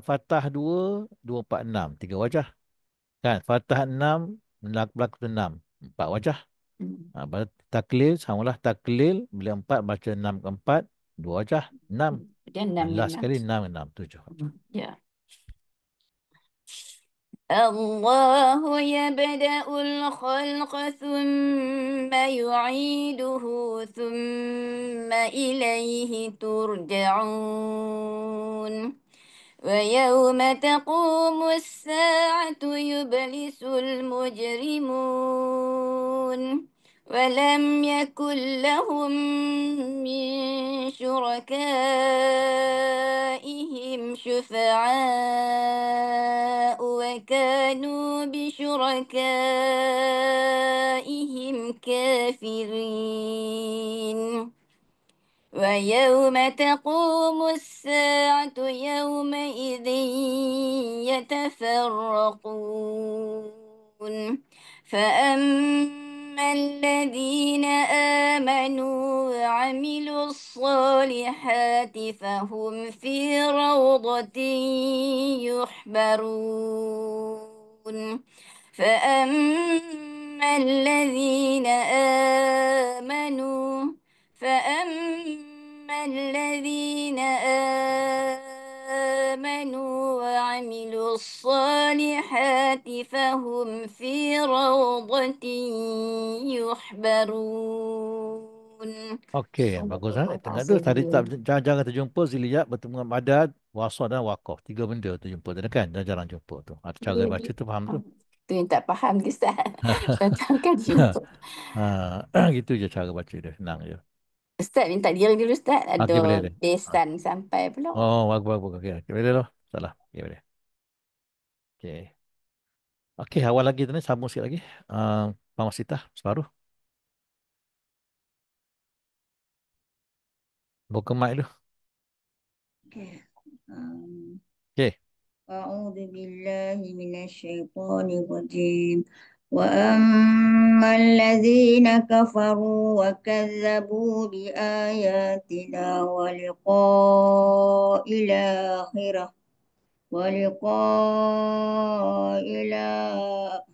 fatah dua, dua, empat, enam. Tiga wajah. Kan? Fatah enam, belakang enam. Empat wajah. Hmm. Taklil, samalah taklil. Bila empat, baca enam ke empat. Dua wajah. Enam. Dia 6 yang Last 6. sekali enam, enam. Tujuh wajah. Ya. الله يبدأ الخلق ثم يعيده ثم إليه ترجعون. ويوم تقوم الساعة يبلس المجرمون ولم يكن لهم من شركائهم شفعاء وكانوا بشركائهم كافرين. ويوم تقوم الساعة يومئذ يتفرقون. فأما الذين آمنوا وعملوا الصالحات فهم في روضة يحبرون. فأما الذين آمنوا فأما الذين آمنوا وعملوا الصالحات فهم في روضة يحبرون. Okey, bagus. Tengok tu. Tadi tak, jangan terjumpa ziliyat bertemu dengan madad. wasal dan waqaf. Tiga benda tu jumpa tu kan. Dah jarang jumpa tu. Ada cara Dia, baca dia, tu faham tu. tu yang tak faham ke Ustaz? Macam kan jumpa. Gitu je cara baca dia. Senang je. Ustaz minta diri dulu Ustaz. Ada Okey, boleh. Ah. besan sampai belum? Oh, bagus, bagus. Okey, okay. Boleh lah. Salah. Okey, boleh. Okey. Okey, awal lagi tu ni. Sambung sikit lagi. Mama Sita, separuh. Buka mic dulu. Okay. Um, Okey. أعوذ بالله من الشيطان الرجيم وأما الذين كفروا وكذبوا بآياتنا ولقاء الآخرة ولقاء الآخرة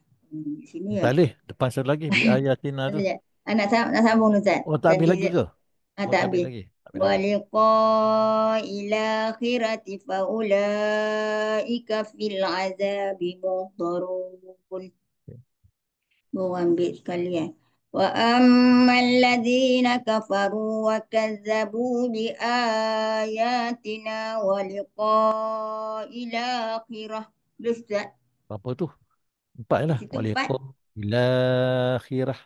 sini ya. Tak boleh. Depan satu lagi. Bi ayatina tu. Sekejap. Nak sambung Ustaz. Oh, tak habis Tadi lagi ke? Oh, tak tak habis habis. lagi. Tak habis lagi. ولقاء الآخرة فأولئك في العذاب محضرون. Baru ambil sekalian. وأما الذين كفروا وكذبوا بآياتنا ولقاء الآخرة. Boleh Ustaz? Apa tu? Empat je Di lah. situ 4. Waliqam ila akhirah.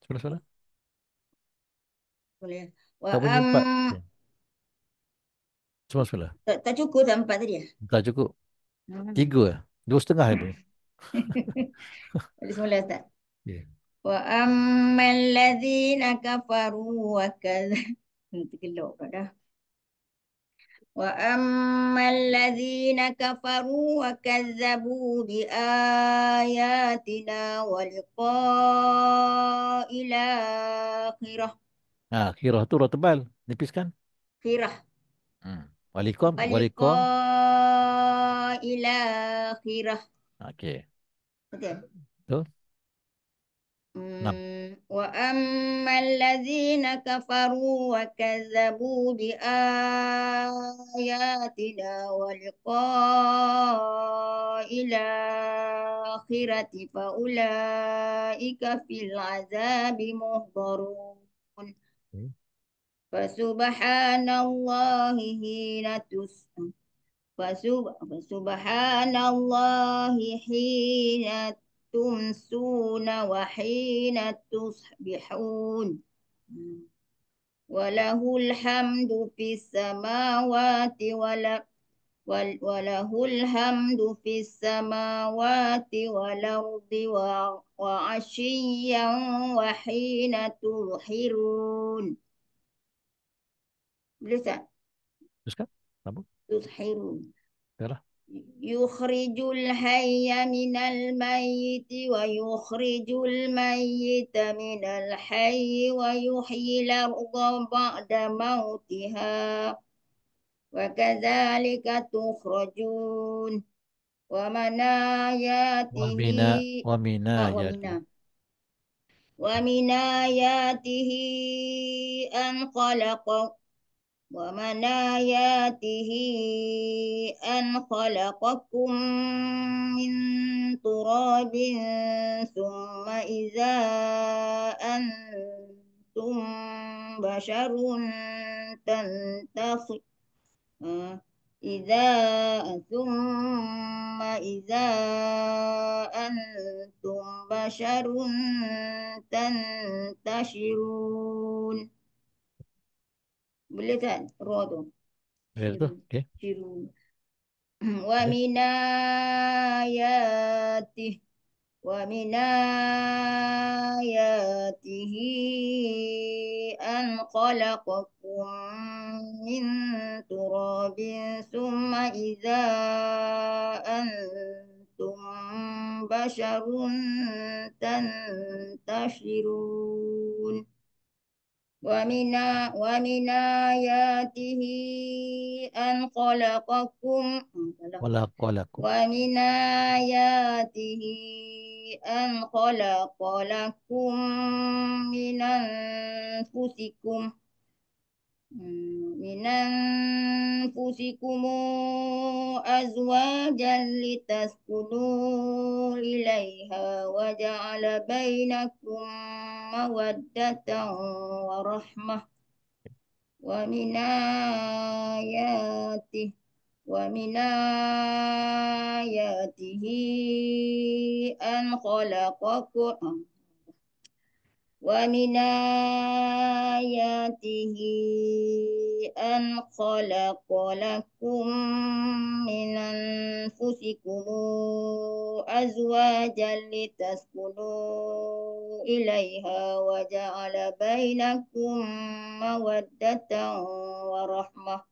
Sebelah-sebelah. Boleh. Tak bunyi empat. Okay. Sebelah-sebelah. Tak cukup tak 4 tadi ya? Tak cukup. Hmm. 3 lah. 2,5 je bunyi. Boleh semula Ustaz. Okay. وأما الذين كفروا وكذبوا tergelak pula dah. وأما الذين كفروا وكذبوا بآياتنا ولقاء الآخرة Akhirah tu roh tebal. Nipiskan. آخرة Waliqam. ولقاء الآخرة. Okey. Betul. Tu. 6. وأما الذين كفروا وكذبوا بآياتنا ولقاء الآخرة فأولئك في العذاب محضرون. فسبحان الله حين تسأل فسبحان الله حين تمسون وحين تصبحون وله الحمد في السماوات وله الحمد في السماوات والأرض وعشيا وحين تظهرون. Boleh Teruskan. Sambung. تظهرون. Yalah. يخرج الحي من الميت ويخرج الميت من الحي ويحيي الأرض بعد موتها وكذلك تخرجون. ومن آياته Waminayati. ومن آياته أن خلق ومن آياته أن خلقكم من تراب ثم إذا أنتم بشر ثم إذا أنتم بشر تنتشرون. Boleh tak? Raw tu. Ya tu. Okey. Ciru. Boleh. ومن آياته أن خلقكم من تراب ثم إذا أنتم بشر تنتشرون. ومن آياته أن خلقكم Walaqalakum. ومن آياته أن خلق لكم من أنفسكم أزواجا لتسكنوا إليها وجعل بينكم مودة ورحمة ومن آياته ومن آياته أن خلقكم ومن آياته أن خلق لكم من أنفسكم أزواجا لتسكنوا إليها وجعل بينكم مودة ورحمة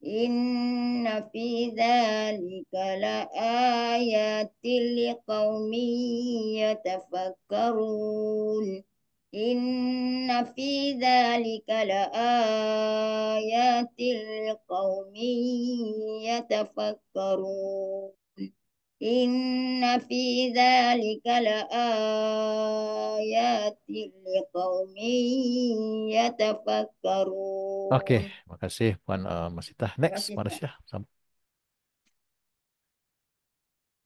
إن في ذلك لآيات لقوم يتفكرون إن في ذلك لآيات لقوم يتفكرون إن في ذلك لآيات لقوم Okey, يتفكرون. terima kasih Puan Masitah. Terima Next, kasih, Ustaz. Malaysia.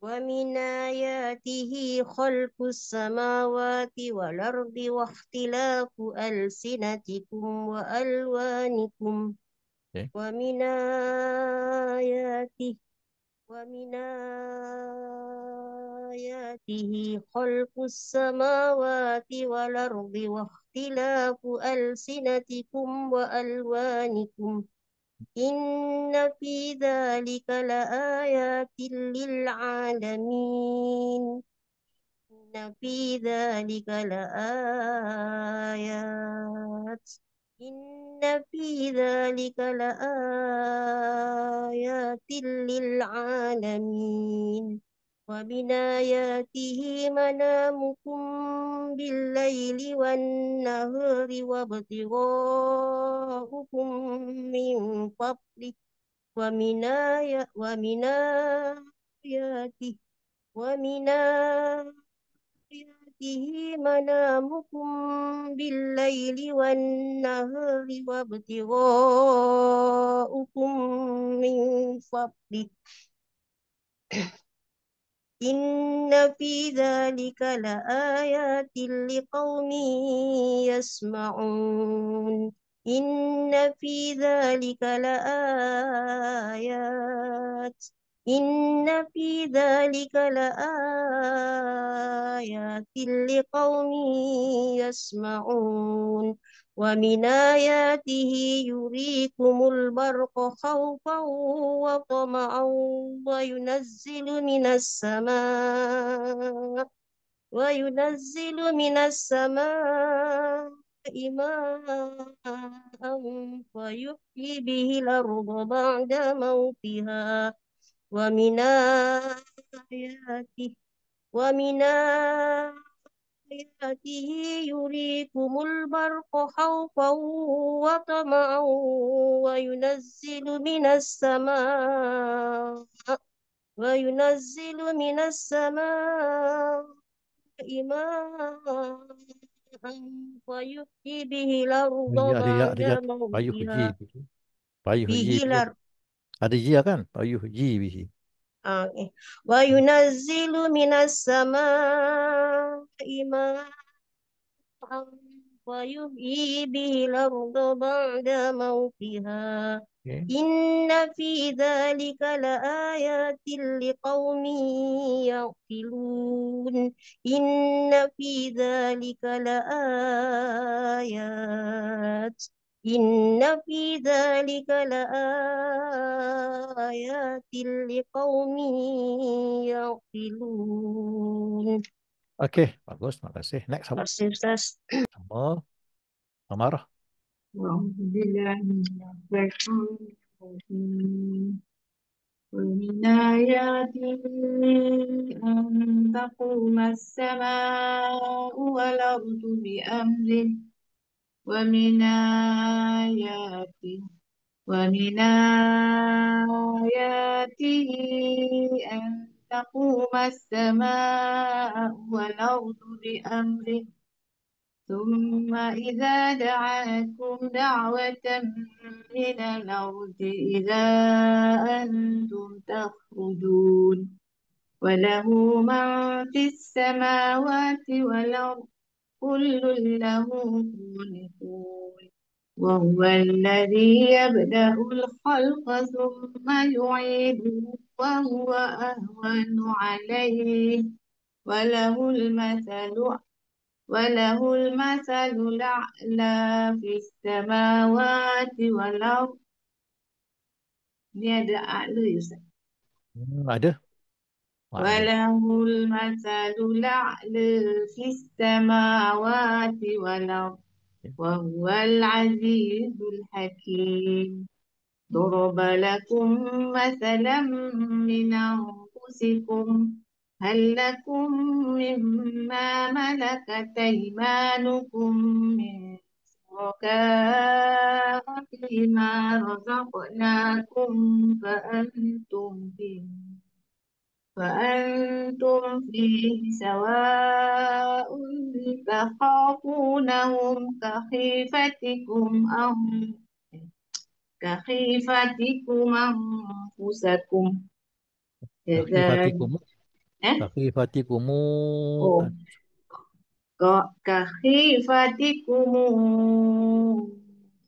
ومن آياته خلق السماوات والأرض واختلاف ألسنتكم وألوانكم Okay. ومن آياته ومن آياته خلق السماوات والأرض واختلاف ألسنتكم وألوانكم إن في ذلك لآيات للعالمين إن في ذلك لآيات إن في ذلك لآيات للعالمين ومن آياته منامكم بالليل والنهار وابتغاؤكم من فضله ومن آياته ومن آياته منامكم بالليل والنهار وابتغاؤكم من فضله إن في ذلك لآيات لقوم يسمعون إن في ذلك لآيات إن في ذلك لآيات لقوم يسمعون ومن آياته يريكم البرق خوفا وطمعا وينزل من السماء ماء فيحيي به الأرض بعد موتها ومن آياته ومن آياته يريكم البرق خوفا وطمعا وينزل من السماء ماء فيحيي به الأرض Riak, بعد Riak. Payuh ji. موتها Payuh ji. به الأرض Ada ji kan? Payuh ji bihi. وينزل من السماء ماء ويحيي به الأرض بعد موتها Okay. إن في ذلك لآيات لقوم يعقلون إن في ذلك لآيات إن في ذلك لآيات لقوم يعقلون. Okey, bagus. Terima kasih. Next, apa? Terima kasih, Ustaz. Sama. Amarah. أعوذ بالله من الشيطان الرجيم ومن آياته أن تقوم السماء والأرض بأمره ومن آياته ومن آياته أن تقوم السماء والأرض بأمره ثم إذا دعاكم دعوة من الأرض إذا أنتم تخرجون وله من في السماوات والأرض كل له قانتون وهو الذي يبدأ الخلق ثم يعيده وهو أهون عليه وله المثل الأعلى في السماوات والأرض. Ni ada a'la ya Ustaz. Ada makna. وله المثل الأعلى في السماوات والأرض وهو العزيز الحكيم. ضرب لكم مثلا من أنفسكم هل لكم مما ملكت أيمانكم من شركاء فيما رزقناكم فأنتم فيه سواء تخافونهم كخيفتكم أنفسكم كذلك Kakhifatikum. eh? Kakhifatikum. Oh, كخيفتكم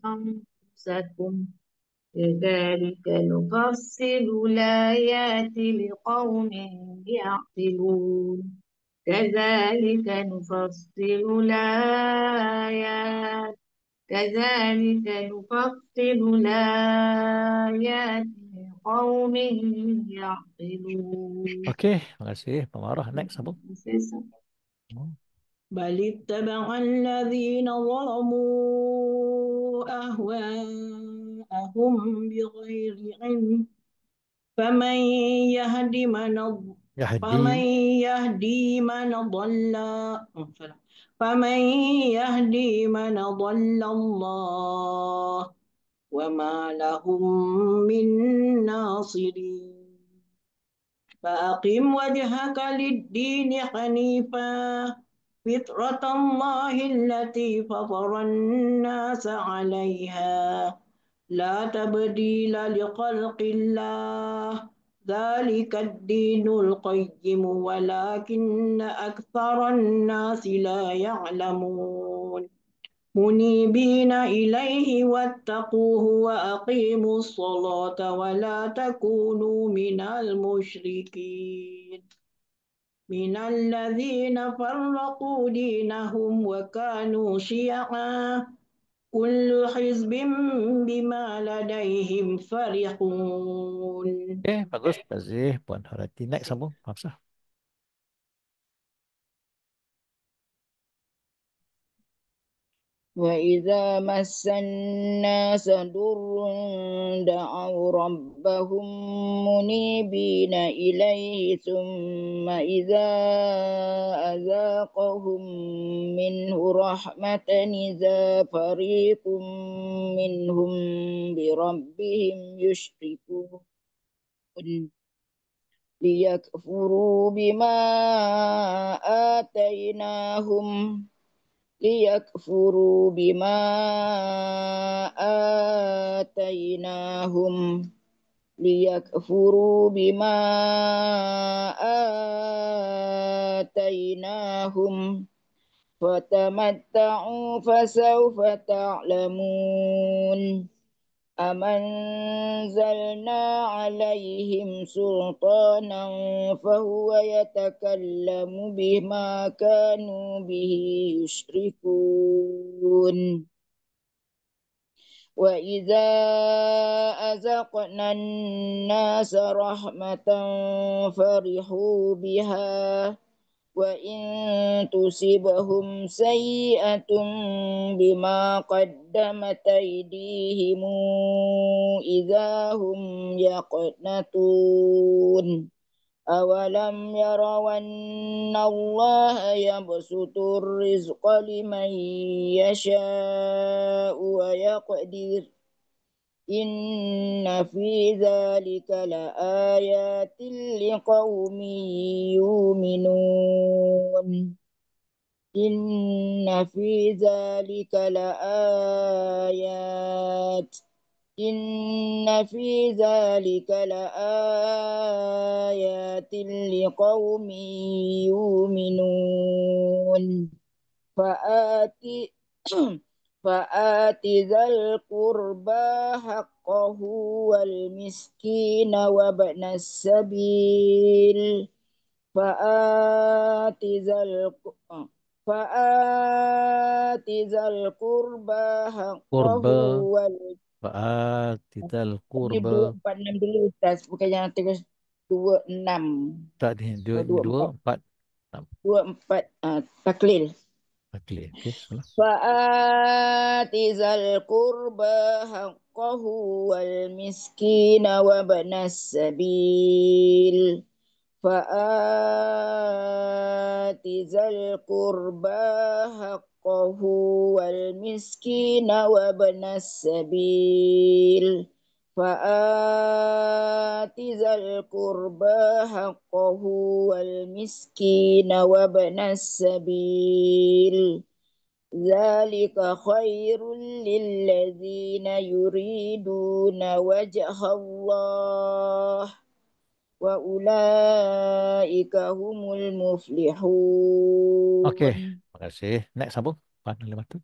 أنفسكم كذلك نفصل الآيات لقوم يعقلون. كذلك نفصل الآيات كذلك نفصل الآيات لقوم يعقلون. Okey, terima kasih Pemarah. Next apa? Hmm. بل اتبع الذين ظلموا أهواءهم بغير علم فمن يهدي من فمن Yahdi. يهدي من ضل فمن يهدي من ضل الله وما لهم من ناصرين فأقم وجهك للدين حنيفا فطرة الله التي فطر الناس عليها لا تبديل لخلق الله ذلك الدين القيم ولكن أكثر الناس لا يعلمون منيبين إليه واتقوه وأقيموا الصلاة ولا تكونوا من المشركين من الذين فرقوا دينهم وكانوا شيعا كل حزب بما لديهم فرحون. Okey, bagus. Terima kasih Puan Harati. Next apa? Hafsah. وإذا مس الناس ضر دعوا ربهم منيبين إليه ثم إذا أذاقهم منه رحمة إذا فريق منهم بربهم يشركون ليكفروا بما آتيناهم ليكفروا بما آتيناهم ليكفروا بما آتيناهم فتمتعوا فسوف تعلمون أم أنزلنا عليهم سلطانا فهو يتكلم بما كانوا به يشركون وإذا أذقنا الناس رحمة فرحوا بها وإن تصبهم سيئة بما قدمت أيديهم إذا هم يقنطون أولم يروا أن الله يبسط الرزق لمن يشاء ويقدر إن في ذلك لآيات لقوم يؤمنون إن في ذلك لآيات إن في ذلك لآيات لقوم يؤمنون فآت فآت ذا القربى حقه والمسكين وابن السبيل فآت ذا الق- فآت ذا القربى حقه Qurba. wal Fa'atital Ini qurba. 246 dulu Ustaz, bukan yang terus 26. Tak ni. Dua, Oh, ni dua, 24. empat, enam. 24 taklil. Okey, okey. Salah. فآت ذا القربى حقه والمسكين وابن السبيل فآت ذا القربى حقه والمسكين وابن السبيل فآت ذا القربى حقه والمسكين وابن السبيل ذلك خير للذين يريدون وجه الله وأولئك هم Okey. المفلحون. Terima kasih. Next sambung. Panel lepas tu.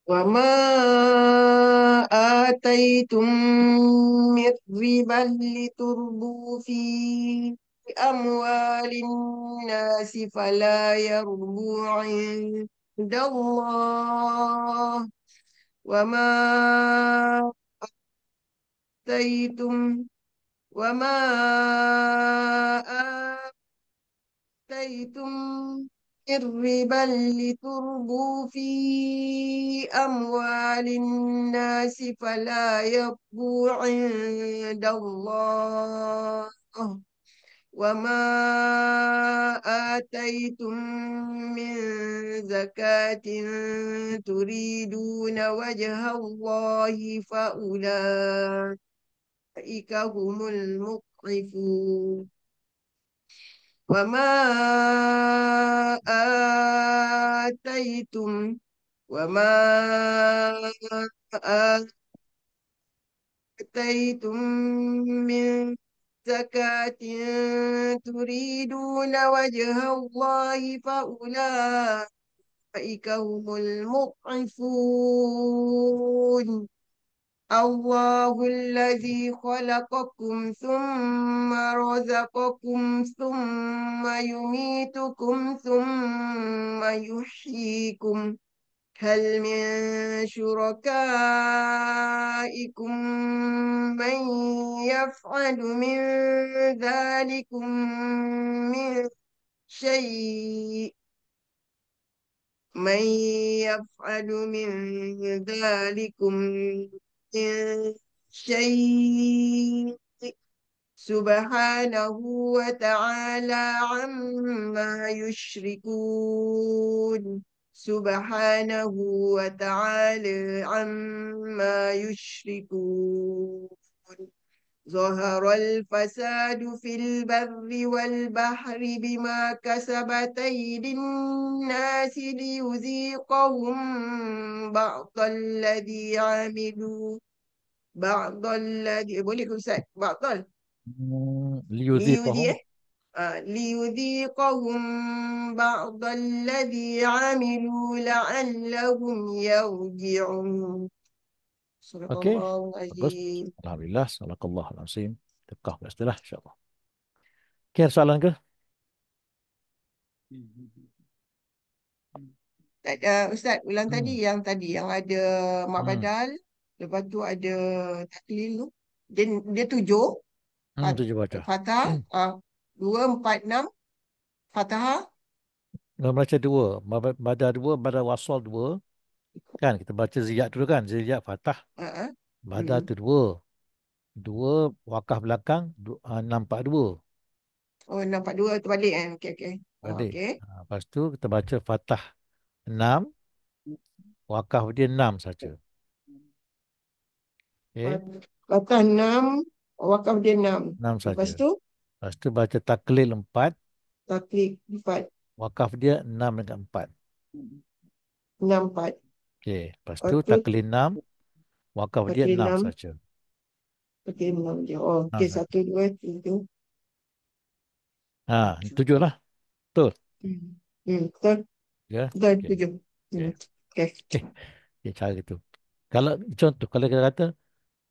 وما آتيتم من ربا لتربوا في أموال الناس فلا يربو عند الله وما آتيتم وما آتيتم من ربا لتربوا في أموال الناس فلا يربو عند الله وما آتيتم من زكاة تريدون وجه الله فأولئك هم المضعفون وما آتيتم وما آتيتم من زكاة تريدون وجه الله فأولئك هم المضعفون الله الذي خلقكم ثم رزقكم ثم يميتكم ثم يحييكم هل من شركائكم من يفعل من ذلكم من شيء من يفعل من ذلكم من شيء سبحانه وتعالى عما يشركون سبحانه وتعالى عما يشركون ظهر الفساد في البر والبحر بما كسبت أيدي الناس ليذيقهم بعض الذي عملوا بعض الذي boleh ke Ustaz? بعض Liyudhiqahum. ليذيقهم بعض الذي عملوا لعلهم يرجعون صدق Okey. الله Bagus. العظيم. Alhamdulillah. Sadaqallahul azim. Tekah istilah insyaAllah. Okey, ada soalan ke? Ustaz, ulang Hmm. tadi yang ada mak Hmm. badal, lepas tu ada taklil tu. Dia 7, Tujuh baca. Fatah, 2, 4, 6, Fatahah. Kita baca dua. Bada dua, bada wasol dua. Kan kita baca ziyad dulu kan. Ziyad Fatah. Uh, Bada tu dua. Dua wakaf belakang. Nampak dua. Oh, nampak 2 terbalik kan? Okey, okey. Balik. Okey. Lepas tu kita baca Fatah 6. Wakaf dia 6 saja. Okey. Fatah 6, wakaf dia 6. 6 Lepas saja. tu, Lepas tu baca taklil 4. taklid 4, Wakaf dia 6 dengan 4. 6, 4. Okey. Lepas tu Lepas tu, taklil 6. Wakaf dia taklid 6 6, saja. taklid 6 je. Oh, 6 okey. saja. 1, 2, 3. Ha, 7 lah. Betul. Betul. Ya. Betul, Okey. 7. Okey. Okey. Okey. Okay, cara itu. Kalau contoh, kalau kita kata,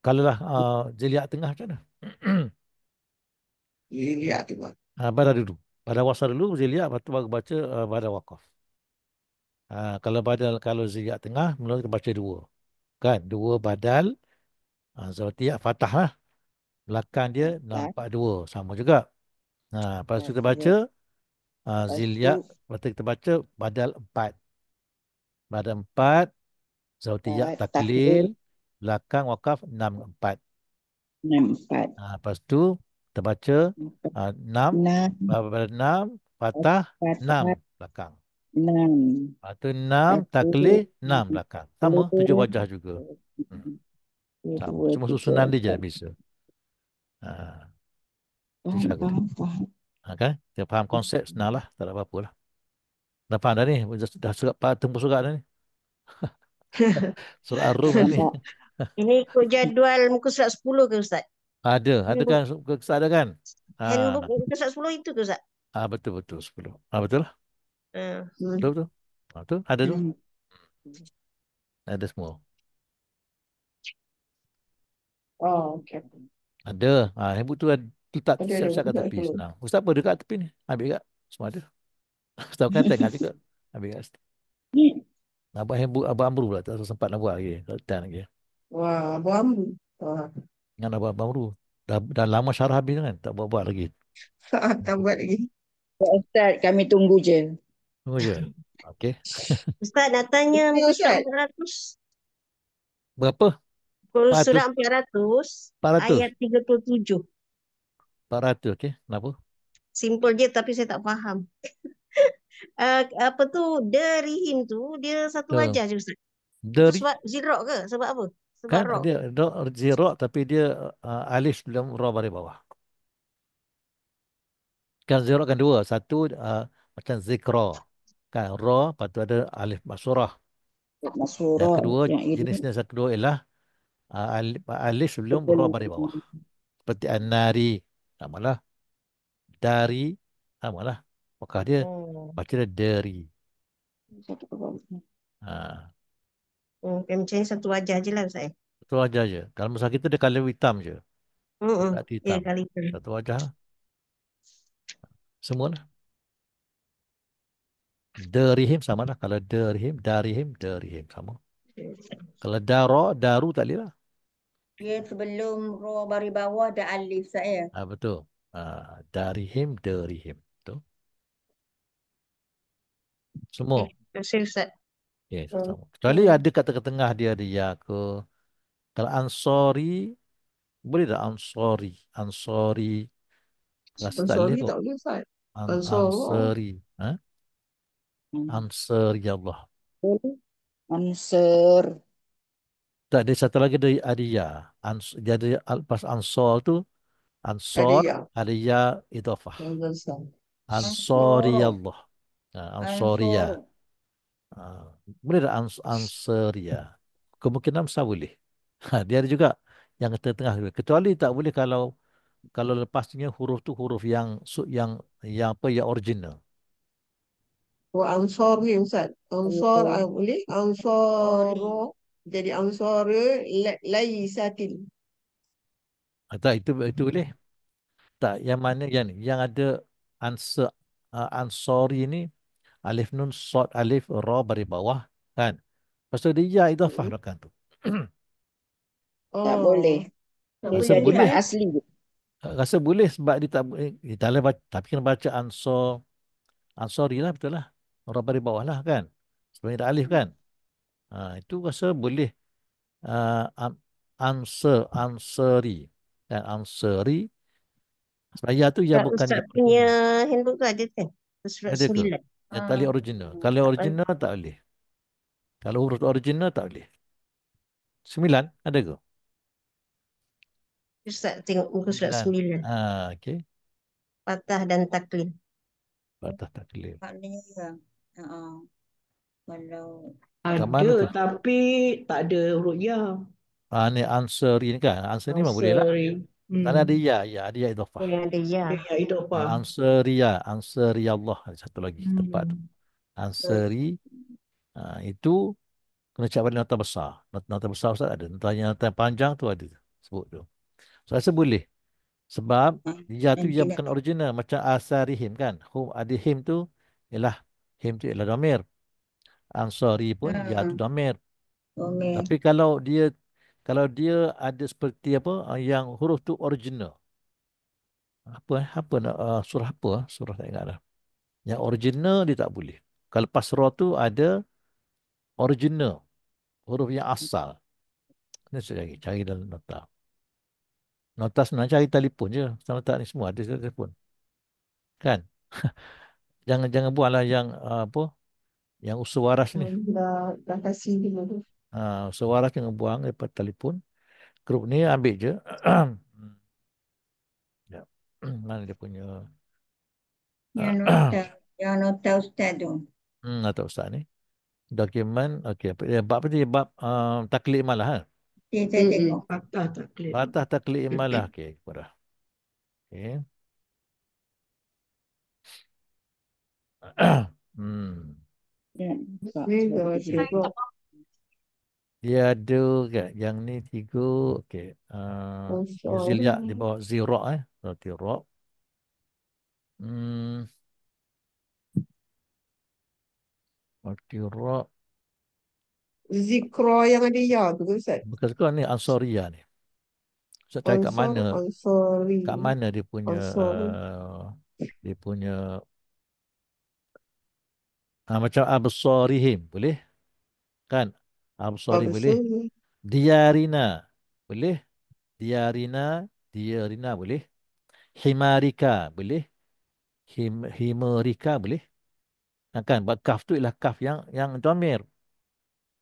kalaulah ziliat tengah macam mana? Lihat tu, Bang. Badan dulu. Badan wasal dulu, ziliat, lepas tu baru baca badan wakaf. Kalau ziliat tengah, mula kita baca dua. Kan? Dua badal, zawatiyah, fathah lah. Belakang dia Tak. nampak dua. Sama juga. Lepas tu kita baca Okey. Lepas tu ziliat, lepas tu kita baca badal empat. Badal empat, zawatiyah, takbir taklil, belakang wakaf, enam, empat. 4. Lepas tu kita baca enam, 6, badal enam, fathah, enam 4, belakang. 6. Lepas tu enam, Lepas tu taklil, enam belakang. Sama, tujuh wajah juga. Hmm, sama. 2, Cuma 3, susunan dia je 4. bisa. Ha, itu Faham, cara dia. faham, faham. Kan? Kita faham konsep, senang lah. Tak ada apa-apa lah. Dah faham dah ni? Dah surat, tempur surat dah ni. Surat Ar-Rum dah ni. Tak. Ini ikut jadual muka surat 10 ke Ustaz? Ada Handbook, kan? Ada kan? handbook Ah, muka surat 10 itu ke Ustaz? betul-betul 10. Betul lah. Hmm. Betul-betul. Tu, ada tu. Hmm. Ada semua. Oh, okey. Ada. Handbook tu letak Ada siap-siap kat budak tepi. tu. Senang. Ustaz apa dekat tepi ni? Ambil kat. Semua ada. Ustaz kan tengah juga. Ambil kat situ. Nak buat handbook Abang Amru pula. Tak sempat nak buat lagi. Tak ada time lagi. Wah, Abu Amru. Wah, Yang nak buat Abang Amru. Dah lama syarah habis kan. Tak buat-buat lagi. tak buat lagi. Ustaz, kami tunggu je. Tunggu je. Okey. Ustaz nak tanya Ini muka surat Ustaz. 400. Berapa? Muka 400. surat 400 400. ayat 37. 400. Okey. Kenapa? Simple je tapi saya tak faham. Apa tu derihim tu dia satu Tu. wajah je Ustaz. Dari. Sebab zirok ke? Sebab apa? Sebab Kan rock. dia zirok tapi dia alif dalam ra baris bawah. Kan zirok kan dua. Satu macam zikra. Kan ra, lepas tu ada alif maksurah. Yang Masurah kedua, yang ini jenisnya yang kedua ialah alif sebelum ra baris bawah. Seperti an-nari. Samalah. Dari. Samalah. Maka dia Oh. baca dia dari. satu kebal. Ha. Macam ni satu wajah je lah Ustaz. Satu wajah je. Kalau masa kita dia colour hitam je. Tak Ya hitam. kali tu. Satu wajah lah. Semua lah. Derihim sama lah. Kalau derihim, derihim sama. Kalau daru tak boleh lah. Dia sebelum roh baris bawah ada alif saya. Betul. Derihim. Betul. Semua. Terima kasih Ustaz. Okay, sama. Kecuali ada kat tengah-tengah dia ada ya ke. Kalau ansori, boleh tak ansori? Ansori. Rasa tak boleh Ansori kot. tak boleh Ustaz. Ansor. Ansari. Ansari Allah. Answer. Tak, ada satu lagi ada ya. Dia ada pas ansor tu. Ada Ansor, ya. ada ya idhafah. Ansor. Ansori Allah. Ansoria. Ansor. Boleh tak Ansoria? Kemungkinan besar boleh. Dia ada juga yang tengah-tengah. Kecuali tak boleh kalau lepasnya huruf tu huruf yang apa yang original. Oh, ansor ni Ustaz. Ansor Oh. boleh. Ansoro. Jadi ansor laisatin. Tak, itu boleh. Tak, yang mana yang ada ansor ansori ni alif nun sod alif ra baris bawah kan. Lepas tu dia ya idhafah belakang tu. Tak Oh. boleh. Tak Dia Rasa boleh jadi boleh. mat asli. Rasa boleh sebab dia tak boleh. Kita boleh baca, tapi kena baca ansori lah betul lah. Ra baris bawah lah kan. Sebenarnya ada alif kan. Itu rasa boleh. Anseri. Dan anseri. Sebab ya tu ya Ustaz, bukan Ustaz ya punya original. handbook tu ada kan? Surat Ada ke? 9. Yang tali original. Kalau original tak boleh. Kalau huruf original tak boleh. 9 ada ke? Ustaz tengok muka surat 9. 9. Okey. Patah dan taklil. Batas taklil. Maknanya ya. Kalau Kat mana tu? Ada tapi tak ada huruf ya. Ni anseri ni kan. Anseri ni memang boleh lah. Ansari. Sana ada ya. Ada ya idhafah. Oh, yang ada ya. Ya, itu apa? Anseri Allah. Ada satu lagi tempat tu. Anseri. Itu Kena cari balik nota besar. Nota besar Ustaz ada. Nota yang panjang tu ada. Sebut tu. So, rasa boleh. Sebab ya tu Nanti ia lah. bukan original. Macam asarihim kan. Hum ada him tu. Ialah him tu ialah domir. Ansari pun ya tu domir. Domir. Tapi kalau dia ada seperti apa yang huruf tu original. Apa nak surah apa? Surah tak ingat dah. Yang original dia tak boleh. Kalau pasrah tu ada original. Huruf yang asal. Kena saya cari dalam nota. Nota sebenarnya cari telefon je. Nota ni semua ada telefon. Kan? Jangan buanglah yang apa? Yang usul waras ni. Dah kasih dia tu. Usul waras jangan buang daripada telefon. Grup ni ambil je. Ya. Mana dia punya Yang nota Ustaz tu. nota ustaz ni. Dokumen okey apa dia bab apa dia bab taklid malah kan. Saya tengok. Patah taklid. Batas taklid malah okey dah. Okey. hmm. Ya. Ni dah ada. Dia ada kan yang ni 3 okey. Oh, Zilia sorry. di bawah zero berarti ro. Hmm. Berarti ro. Zikra yang ada ya tu ke Ustaz? Bekas kau ni Ansoria ni. Saya cari kat Ansor, mana? Ansori. Kat mana dia punya Ansori. dia punya macam absarihim boleh? Kan? Absari boleh. Absori. Diyarina boleh. Diyarina boleh. Himarika boleh. Himarika boleh. Kan? Kaf tu ialah kaf yang domir.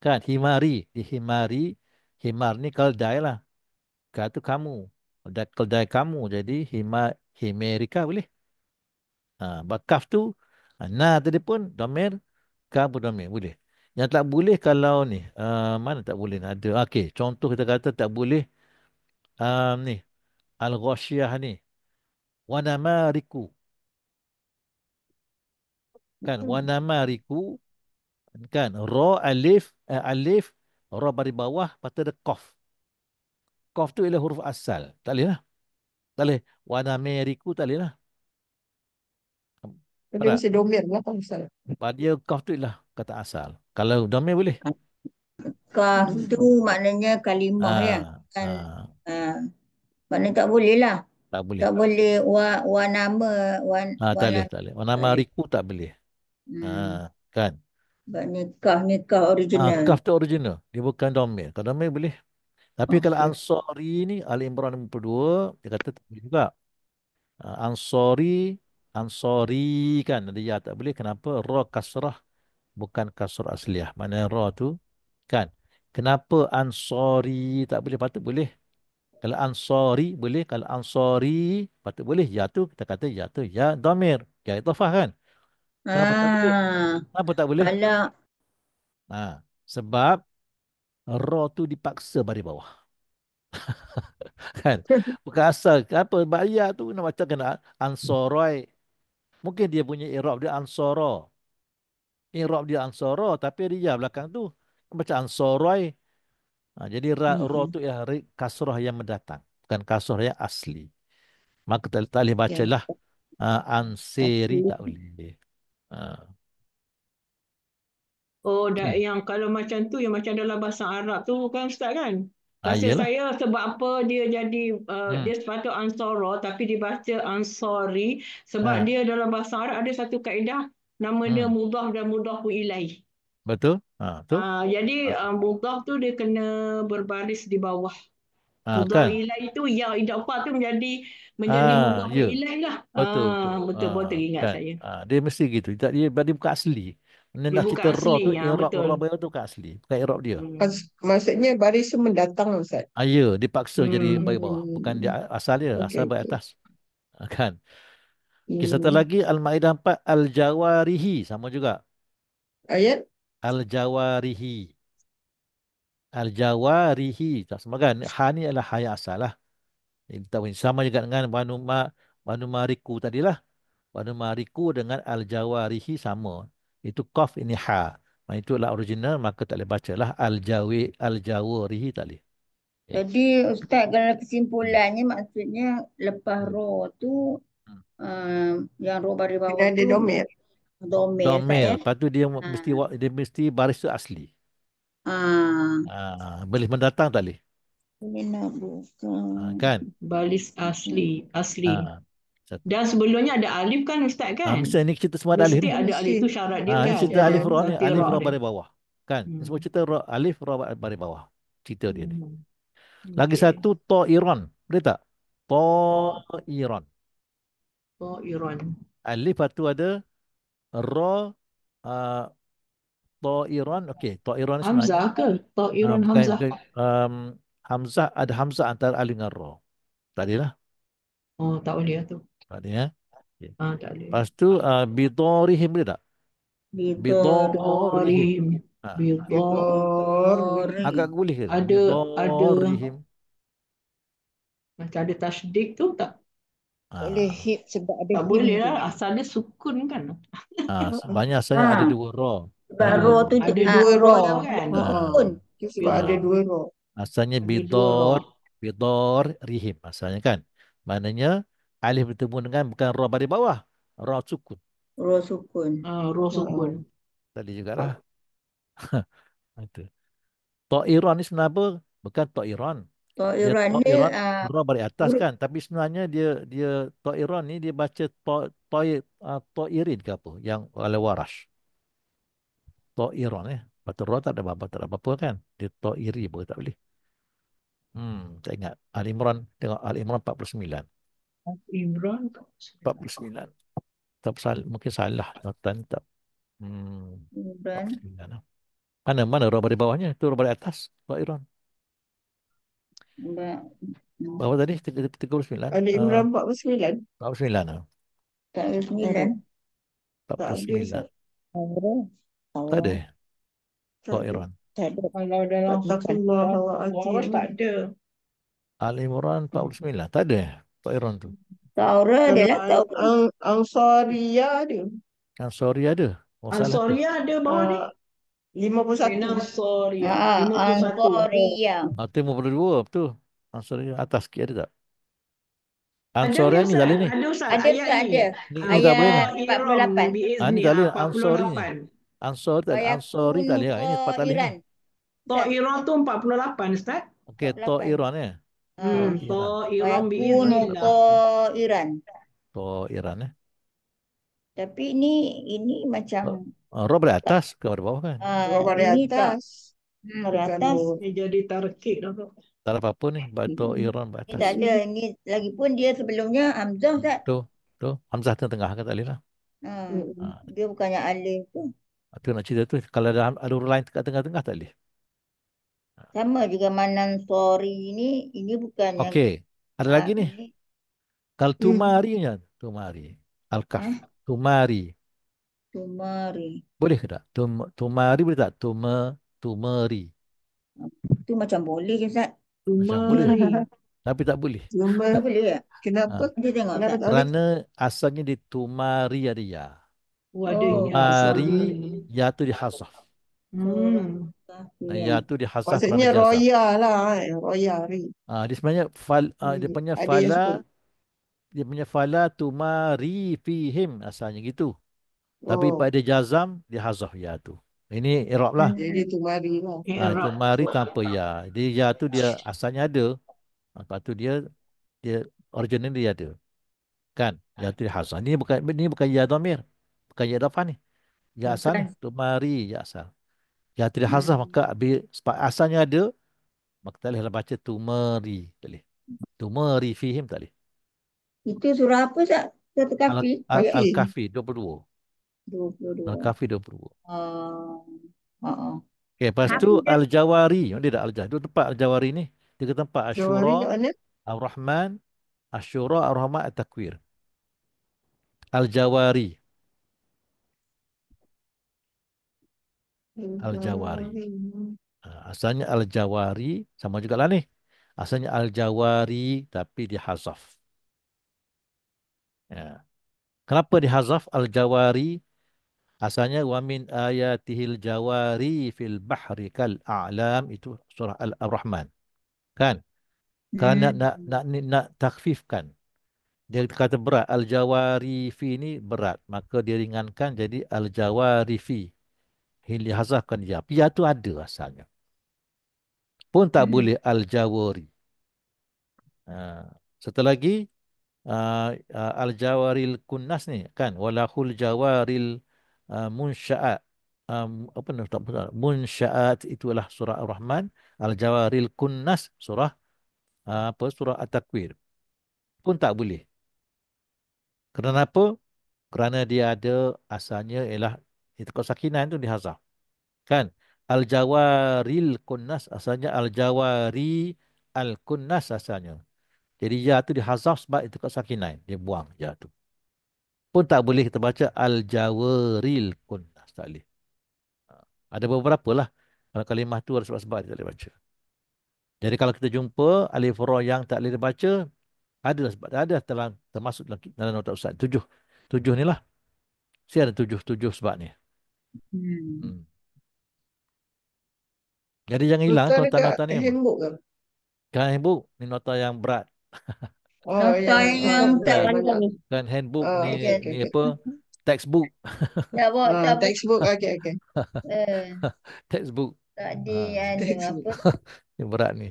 Kan? Himari. Di himari. Himar ni keldai lah. Ka tu kamu. Keldai kamu. Jadi himerika boleh. Kaf tu. Na tadi pun domir. Ka pun domir. Boleh. Yang tak boleh kalau ni. Mana tak boleh? Ada. Okey. Contoh kita kata tak boleh. Ni. Al-Ghashiyah ni. Wanamariku. Kan? Wanamariku. Kan? Ra alif. Alif. Ra bari bawah. Lepas tu ada qaf. Qaf tu ialah huruf asal. Tak boleh lah. Tak boleh. Wanamariku tak boleh lah. Dia Tak. mesti domir lah kan Ustaz. Pada dia qaf tu ialah kata asal. Kalau domir boleh. Kaf tu maknanya kalimah ya. Ah, Kan. ah, Maknanya tak boleh lah. tak boleh. Tak boleh wa nama Tak boleh, tak boleh. Wanamariku tak boleh. Kan? Sebab nikah original. Kaf tu original. Dia bukan domir. Kalau domir boleh. Tapi kalau Okey. Ansari ni, Ali Imran 52, dia kata tak boleh juga. Ansari, Ansari kan, ada ya tak boleh. Kenapa? Ra kasrah, bukan kasrah asliyah. Mana ra tu, kan? Kenapa Ansari tak boleh? Patut boleh. Kalau Ansari boleh, kalau Ansari patut boleh. Ya tu, kita kata ya tu, ya domir. Ya itofah kan? Kenapa tak boleh? Ah, Kenapa tak boleh? kalau Sebab ra tu dipaksa bagi bawah. Kan? Bukan asal. Apa bahaya tu nak baca kena ansoroi. Mungkin dia punya i'rab dia ansara. I'rab dia ansara tapi ada ya belakang tu. Baca ansoroi. Jadi ra tu ya kasrah yang mendatang, bukan kasrah yang asli. Maka tak boleh Ya. bacalah anseri tak boleh. Ah. Oh, yang kalau macam tu, yang macam dalam bahasa Arab tu kan Ustaz kan? Rasa Iyalah. saya sebab apa dia jadi, Hmm. dia sepatut Ansara tapi dibaca Ansari sebab Ah. dia dalam bahasa Arab ada satu kaedah nama dia mudhaf dan mudhafun ilaih. Betul? Tu. Jadi mudhaf tu dia kena berbaris di bawah. Mudhaf Kan? ilaih tu ya idafah tu menjadi mudhafun Ya. ilaih lah. Betul, betul. Betul teringat Kan? saya. Dia mesti gitu. Dia bukan asli. Dia Nak bukan cerita ra asli, tu, ya i'rab betul. ra tu bukan asli. Bukan i'rab dia. Maksudnya baris tu mendatang lah Ustaz. Ya, dipaksa jadi baik bawah. Bukan dia Hmm. asal dia. Asal Okey, baik okey. atas. Kan? Satu lagi Al-Maidah 4 Al-Jawarihi sama juga. Ayat? Al-Jawarihi. Al-Jawarihi. Tak sama kan? Ha ni adalah ha yang asal lah. Sama juga dengan Banu Mariku tadilah. Banu Mariku dengan Al-Jawarihi sama. Itu qaf ini ha. Itulah original, maka tak boleh bacalah Al-Jawarihi tak boleh. Okay. Jadi Ustaz, kalau kesimpulannya maksudnya lepas Hmm. ro tu Hmm. yang ro baris Kena bawah ada tu domir. domir Ustaz Domir. ya. Lepas tu dia Ha. mesti baris tu asli. Ah, Boleh mendatang tak boleh? ini nak buka. Kan? Baris asli. Ah, satu. Dan sebelumnya ada alif kan Ustaz kan? Mesti ni kita semua ada alif Mesti ni. ada alif, itu syarat dia Ni kan? cerita alif ra ni, Berarti alif ra ra dia. baris bawah. Kan? Ni semua cerita alif ra baris bawah. Cerita dia ni. Hmm. Lagi Okey. satu Ta'iran. Boleh tak? Ta'iran. Oh, Iran. Alif, lepas tu ada ra, uh, Ta'iran. Okey, Ta'iran ni sebenarnya Hamzah ke? Tok Iran bukan, Hamzah. Hamzah, ada Hamzah antara alif dengan ra. Tak ada lah. Oh, tak boleh tu. Tak ada ya. Okay. Tak boleh. Lepas tu Bidorihim boleh tak? Bidorihim. Bidorihim. Bidor. Agak boleh ke? Ada Bidorihim. macam ada tasdik tu tak? Boleh hit sebab ada Tak him boleh tu. lah. Asalnya sukun kan? Banyak asalnya ada dua ra. Sebab ro tu Ada Dua dua ro. roh kan? sukun. Itu sebab ada Bidor. dua ro. Asalnya Ada dua roh. bidor rihim asalnya kan. Maknanya alif bertemu dengan bukan ra baris bawah, ra sukun. Ro sukun. Roh sukun. Tadi jugalah. Itu. Ta'iran ni sebenarnya apa? Bukan Ta'iran. Dia Ta'iran ni Ta'iran ra baris atas huruf kan, tapi sebenarnya dia Ta'iran ni dia baca Ta'irin ke apa yang oleh Warash. Ta'iran Lepas tu ra tak ada apa-apa kan. Dia Ta'iri pun tak boleh. Tak ingat. Al-Imran, tengok Al-Imran 49. Imran. 49. Mungkin salah notan tak. Imran 49 lah. Mana ra baris bawahnya? Itu ra baris atas. Ta'iran. Berapa tadi? 39. Ada Imran 49. 49 lah. 9. Tak ada. 49. Tahu. Tak ada. Tak ada. Ta'iran. Tak ada. Kalau dalam Waras tak ada. Al-Imran 49. Tak ada. Ta'iran tu. Taura dia lah tahu. Ansaria ada. Yang sorry ada. Oh, salah tu. Ansoria ada bawah ni. 51. Ansoria. 51. Ansoria. Itu 52. Betul. Ansori atas sikit ada tak? Ada Ansori ni Ustaz. tak boleh ni. Ada Ustaz. Ada Ayat tak ni. ada? Ni tak boleh ni. Ayat 48. Ni tak boleh. Ansori ni. Ansori tak boleh. Ansori tak boleh. Ini tempat tak boleh ni. Iran. Tok Iran tu 48 Ustaz. Okey, Ta'iran ni. Tok Iran Wayakunu biiznillah. Iran. Ta'iran ni. Tapi ini macam Ra baris atas ke baris bawah kan? Ro baris ini tak. atas. Baris atas. Ini jadi tarkik dah tu. Tak ada apa-apa ni. Ta'iran baris Ini atas. tak ada. Ini lagipun dia sebelumnya Hamzah tak? Tu. Hamzah tengah kan tak boleh lah. Dia bukannya alif tu. Tu nak cerita tu. Kalau ada huruf lain kat tengah-tengah tak boleh. Sama juga Manan Sori ini bukannya. Okey. Ada lagi ni. Ini Kalau Tumari nya. Tumari. Al-Kaf. Tumari. Tumari. Boleh ke tak? Tumari boleh tak? Tumari. Itu macam boleh ke Ustaz? Macam boleh. Tapi tak boleh. Tak boleh ya? Kenapa? Dia tengok Kenapa Ustaz. tak boleh? Kerana asalnya di Tumari ada ya. Wadahnya. Tumari ya tu dihazaf. Ya tu dihazaf Maksudnya kerana jazam. roya lah. Roya ni. Dia sebenarnya dia punya Ada yang fala sebut. dia punya fala tumari fihim asalnya gitu. Tapi Oh, pada jazam dia hazaf ya tu. Ini i'rab lah. jadi tu mari lah. Tumari tanpa ya. Jadi ya tu dia asalnya ada. Lepas tu dia original dia ada. Kan? Ya tu dia hazaf. Ini bukan ya dhamir. Bukan ya dafah ni. Ya asal ni. Tumari ya asal. Ya tu dia hazaf maka asalnya ada. Maka tak boleh baca tumari. Tak boleh. Tumari fihim tak boleh. Itu surah apa Ustaz? Satu kafi. Al-Kahfi 22. 22. Al-Kahfi 22. Okay, lepas Tapi tu Al-Jawari. Dia tak Al-Jawari. Dua tempat Al-Jawari ni. Tiga tempat Jawari kat Asyura, mana? Ar-Rahman, Asyura, Ar-Rahman, At-Takwir. Al-Jawari. Al-Jawari. Asalnya Al-Jawari. Sama juga lah ni. Asalnya Al-Jawari tapi dihazaf. Ya. Kenapa dihazaf Al-Jawari? Asalnya wa min ayatihil jawari fil bahri kal a'lam, itu surah Al-Rahman. Kan? Kerana nak takhfifkan. Dia kata berat. Al-jawari fi ni berat. Maka dia ringankan jadi al-jawari fi. Dihazafkan dia. Ya tu ada asalnya. Pun tak boleh al-jawari. Satu lagi al-jawaril kunnas ni kan, walahul jawaril munsyaat, apa nak tak betul, munsyaat itulah surah Ar-Rahman, al-jawaril kunnas surah surah At-Takwir pun tak boleh. Kerana apa? Kerana dia ada asalnya ialah itu sakinan tu dihazaf kan. Al-jawaril kunnas asalnya al-jawari al-kunnas asalnya. Jadi ya tu dihazaf sebab itu sakinan, dia buang ya tu. Pun tak boleh kita baca al-jawaril kunnas, tak boleh. Ada beberapa lah. Kalau kalimah tu ada sebab-sebab dia tak boleh baca. Jadi kalau kita jumpa alif ra yang tak boleh dibaca, ada sebab ada termasuk dalam nota ustaz. Tujuh. Tujuh ni lah. Saya ada tujuh sebab ni. Hmm. Jadi jangan hilang Nota dekat nota-nota ni. handbook ke? Kan handbook ni nota yang berat. Oh, Nota yang tak banyak. panjang ni. Kan handbook Oh, ni, okey, okey, ni okey. apa? Textbook. Tak bawa, tak bawa. Textbook, okey, okey. Textbook. Tak ada apa. Textbook. Ni berat ni.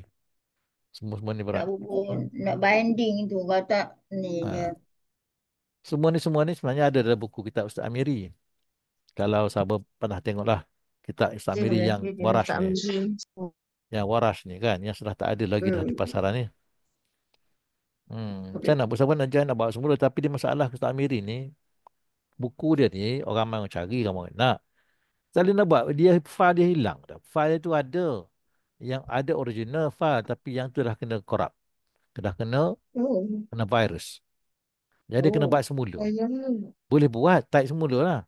Semua ni Nak berat. buku, nak binding tu. Kalau tak ni. Semua ni sebenarnya ada dalam buku kitab Ustaz Amiri. Kalau sahabat pernah tengoklah kitab Ustaz Amiri yang waras ni. Yang waras ni kan. Yang sudah tak ada lagi dah di pasaran ni. Saya nak bersama nak bawa semula. Tapi dia masalah Ustaz Amiri ni. Buku dia ni orang ramai cari, ramai nak. Sekali nak buat, file dia hilang. File tu ada. Yang ada original file. Tapi yang tu dah kena corrupt. Dah kena virus. Jadi kena buat semula. Boleh buat, type semula lah.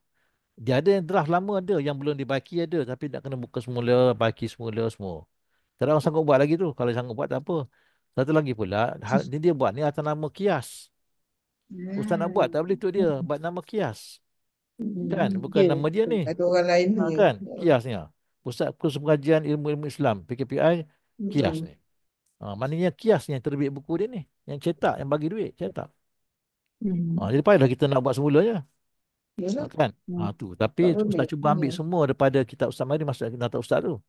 Dia ada yang draft lama ada, yang belum dibaiki ada. Tapi nak kena buka semula, baiki semula semua. Tak ada orang sanggup buat lagi tu. Kalau sanggup buat tak apa. Satu lagi pula, ni dia buat ni atas nama kias. Ustaz nak buat, tak boleh tu dia. Buat nama kias. Kan? Bukan nama dia ni. Ada orang lain ni. Kan? Kias ni. Pusat Kursus Pengajian Ilmu-Ilmu Islam, PKPI, kias ni. Maknanya kias yang terbit buku dia ni. Yang cetak, yang bagi duit, cetak. Jadi payahlah kita nak buat semulanya. Kan? Tu. Tapi Ustaz cuba ambil semua daripada kitab Ustaz Mari masuk kitab Ustaz tu.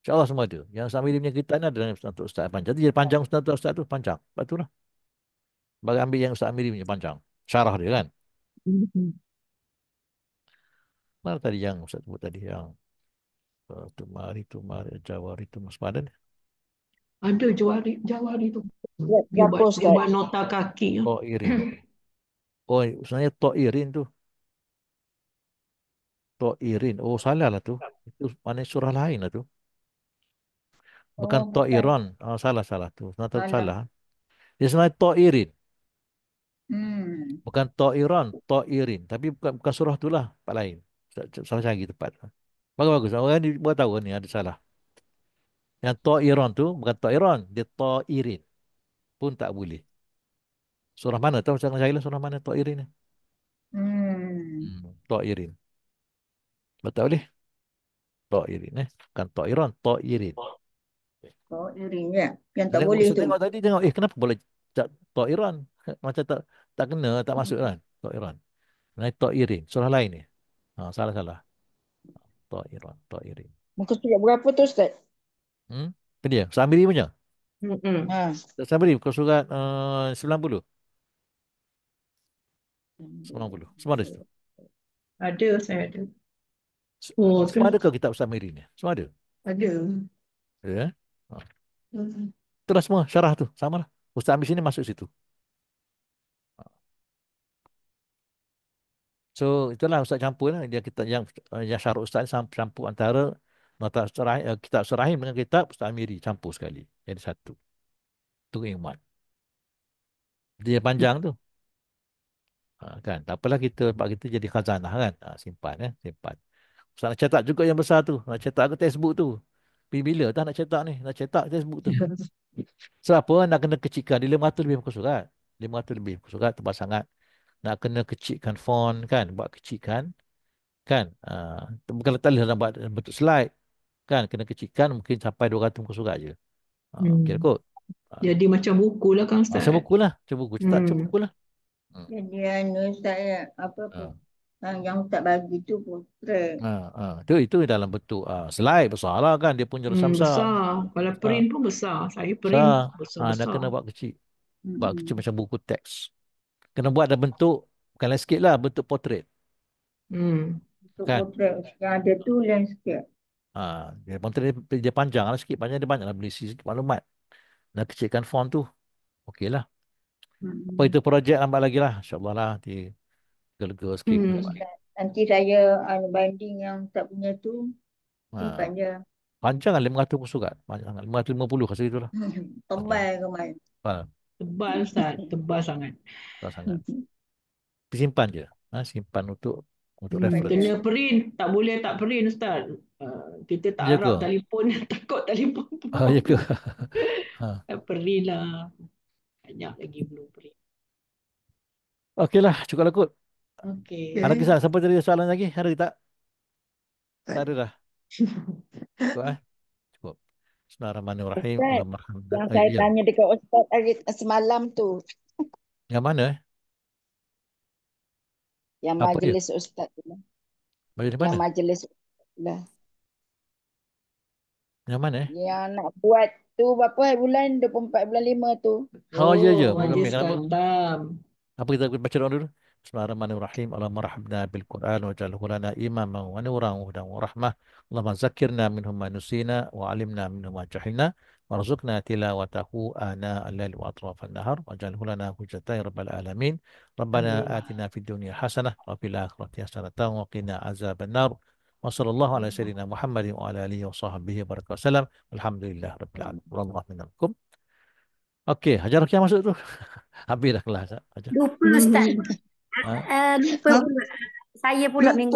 InsyaAllah semua ada. Yang Ustaz Mari punya kitab ni ada dalam Ustaz Ustaz panjang. Jadi panjang Ustaz tu panjang. Lepas tu lah. Bagi ambil yang Ustaz Mari punya panjang. Syarah dia kan. Mana tadi yang Ustaz sebut tadi yang Tumari, Jawari tu masuk ada ni. Ada jawari tu. Ya, Dia buat nota kaki. To'irin. Oh, sebenarnya To'irin tu. To'irin. Oh, salah lah tu. Itu mana surah lain lah tu. Bukan To'iron. Salah tu. Salah. Dia sebenarnya To'irin. Bukan To'iron, To'irin. Tapi bukan surah tu lah. Tempat lain. Salah cari tempat. Bagus-bagus. Orang ni buat tahu ni ada salah. Yang To'iron tu bukan To'iron. Dia To'irin. Pun tak boleh. Surah mana? Tahu saya cari lah surah mana To'irin ni. To'irin. Betul boleh? To'irin bukan To'iron, To'irin. To'irin ya. Yang tak boleh tu. Tengok tadi tengok kenapa boleh To'iron? Macam tak kena, tak masuk kan? To'iron. Nah, To'irin, surah lain ni. Salah. To'irin. Muka surat berapa tu Ustaz? Apa dia? Samiri punya? Samiri muka surat 90. 90. Semua ada situ. Ada, saya ada. Semua ada ke kitab Samiri ni? Semua ada? Ada. Ya. Itulah semua syarah tu. Sama lah. Ustaz ambil sini masuk situ. So itulah Ustaz campur lah. Dia kita yang syarah Ustaz campur antara nota kitab Surahim dengan kitab Ustaz Amiri, campur sekali. Jadi satu. Tu iman. Dia panjang tu. Kan. Tak apalah kita buat kita jadi khazanah kan. Simpan simpan. Ustaz nak cetak juga yang besar tu. Nak cetak ke textbook tu. Bila tak nak cetak ni? Nak cetak textbook tu. Sebab apa? Nak kena kecilkan. Dia 500 lebih muka surat. 500 lebih muka surat tebal sangat. Nak kena kecilkan font kan. Buat kecilkan. Kan? Bukan letak list dalam bentuk slide. Kan? Kena kecilkan mungkin sampai 200 muka surat je. Okey Hmm. kot. Jadi macam buku lah kan Ustaz. Macam buku lah. Macam buku. Cetak macam buku lah. Jadi Ustaz ya, apa Ah. yang Ustaz bagi tu potret. Itu dalam bentuk slide besar lah kan. Dia punya besar. Besar. Kalau Besar. print pun besar. Saya print Besar. Dah besar-besar. kena buat kecil. Buat kecil macam buku teks. Kena buat dalam bentuk, bukan landscape lah, bentuk portrait. Hmm. Untuk Kan? potret yang ada tu landscape. Dia portrait dia panjang lah sikit. Panjang dia banyak lah berisi sikit maklumat. Dah kecilkan font tu. Okey lah. Apa itu projek lambat lagi lah. InsyaAllah lah. Nanti lega sikit. Nanti saya banding yang Ustaz punya tu simpan je. Panjang lah 500 muka surat. Panjang sangat. 550 rasa itulah. Tebal ke Mai? Tebal Ustaz. Tebal sangat. Tebal sangat. Simpan je. Simpan untuk reference. Kena print. Tak boleh tak print Ustaz. Kita tak Ya harap ke? telefon. Takut telefon tu. Ya ke? Print lah. Banyak lagi belum print. Okey lah. Cukup lah kot. Okey. Ada kisah? Siapa tadi soalan lagi? Ada tak? Tak ada dah. Cukup Cukup. Bismillahirrahmanirrahim. Yang saya tanya dekat Ustaz hari semalam tu. Yang mana? Yang Apa majlis Ustaz tu. Majlis mana? Yang majlis lah. Yang mana? Yang nak buat tu berapa bulan? 24 bulan 5 tu. Ya. Majlis khatam. Apa kita baca doa dulu? Bismillahirrahmanirrahim. Allahumma rahibna bil Quran wa jalhu lana imaman wa nuran wa hudan wa rahmah. Allahumma zakirna minhum ma nusina wa alimna minhum ma jahilna. Warzuqna tilawatahu ana al-lail wa atrafan nahar wa jalhu lana hujjatan rabbal alamin. Rabbana atina fid dunya hasanah wa fil akhirati hasanatan wa qina azaban nar. Wa sallallahu ala sayyidina Muhammadin wa ala alihi wa sahbihi baraka wasallam. Alhamdulillah rabbil alamin. Wallahu minkum. Okey, Hajar Rukiah masuk tu. Habis dah kelas. Lupa Ustaz. Lupa pula. Saya pula minggu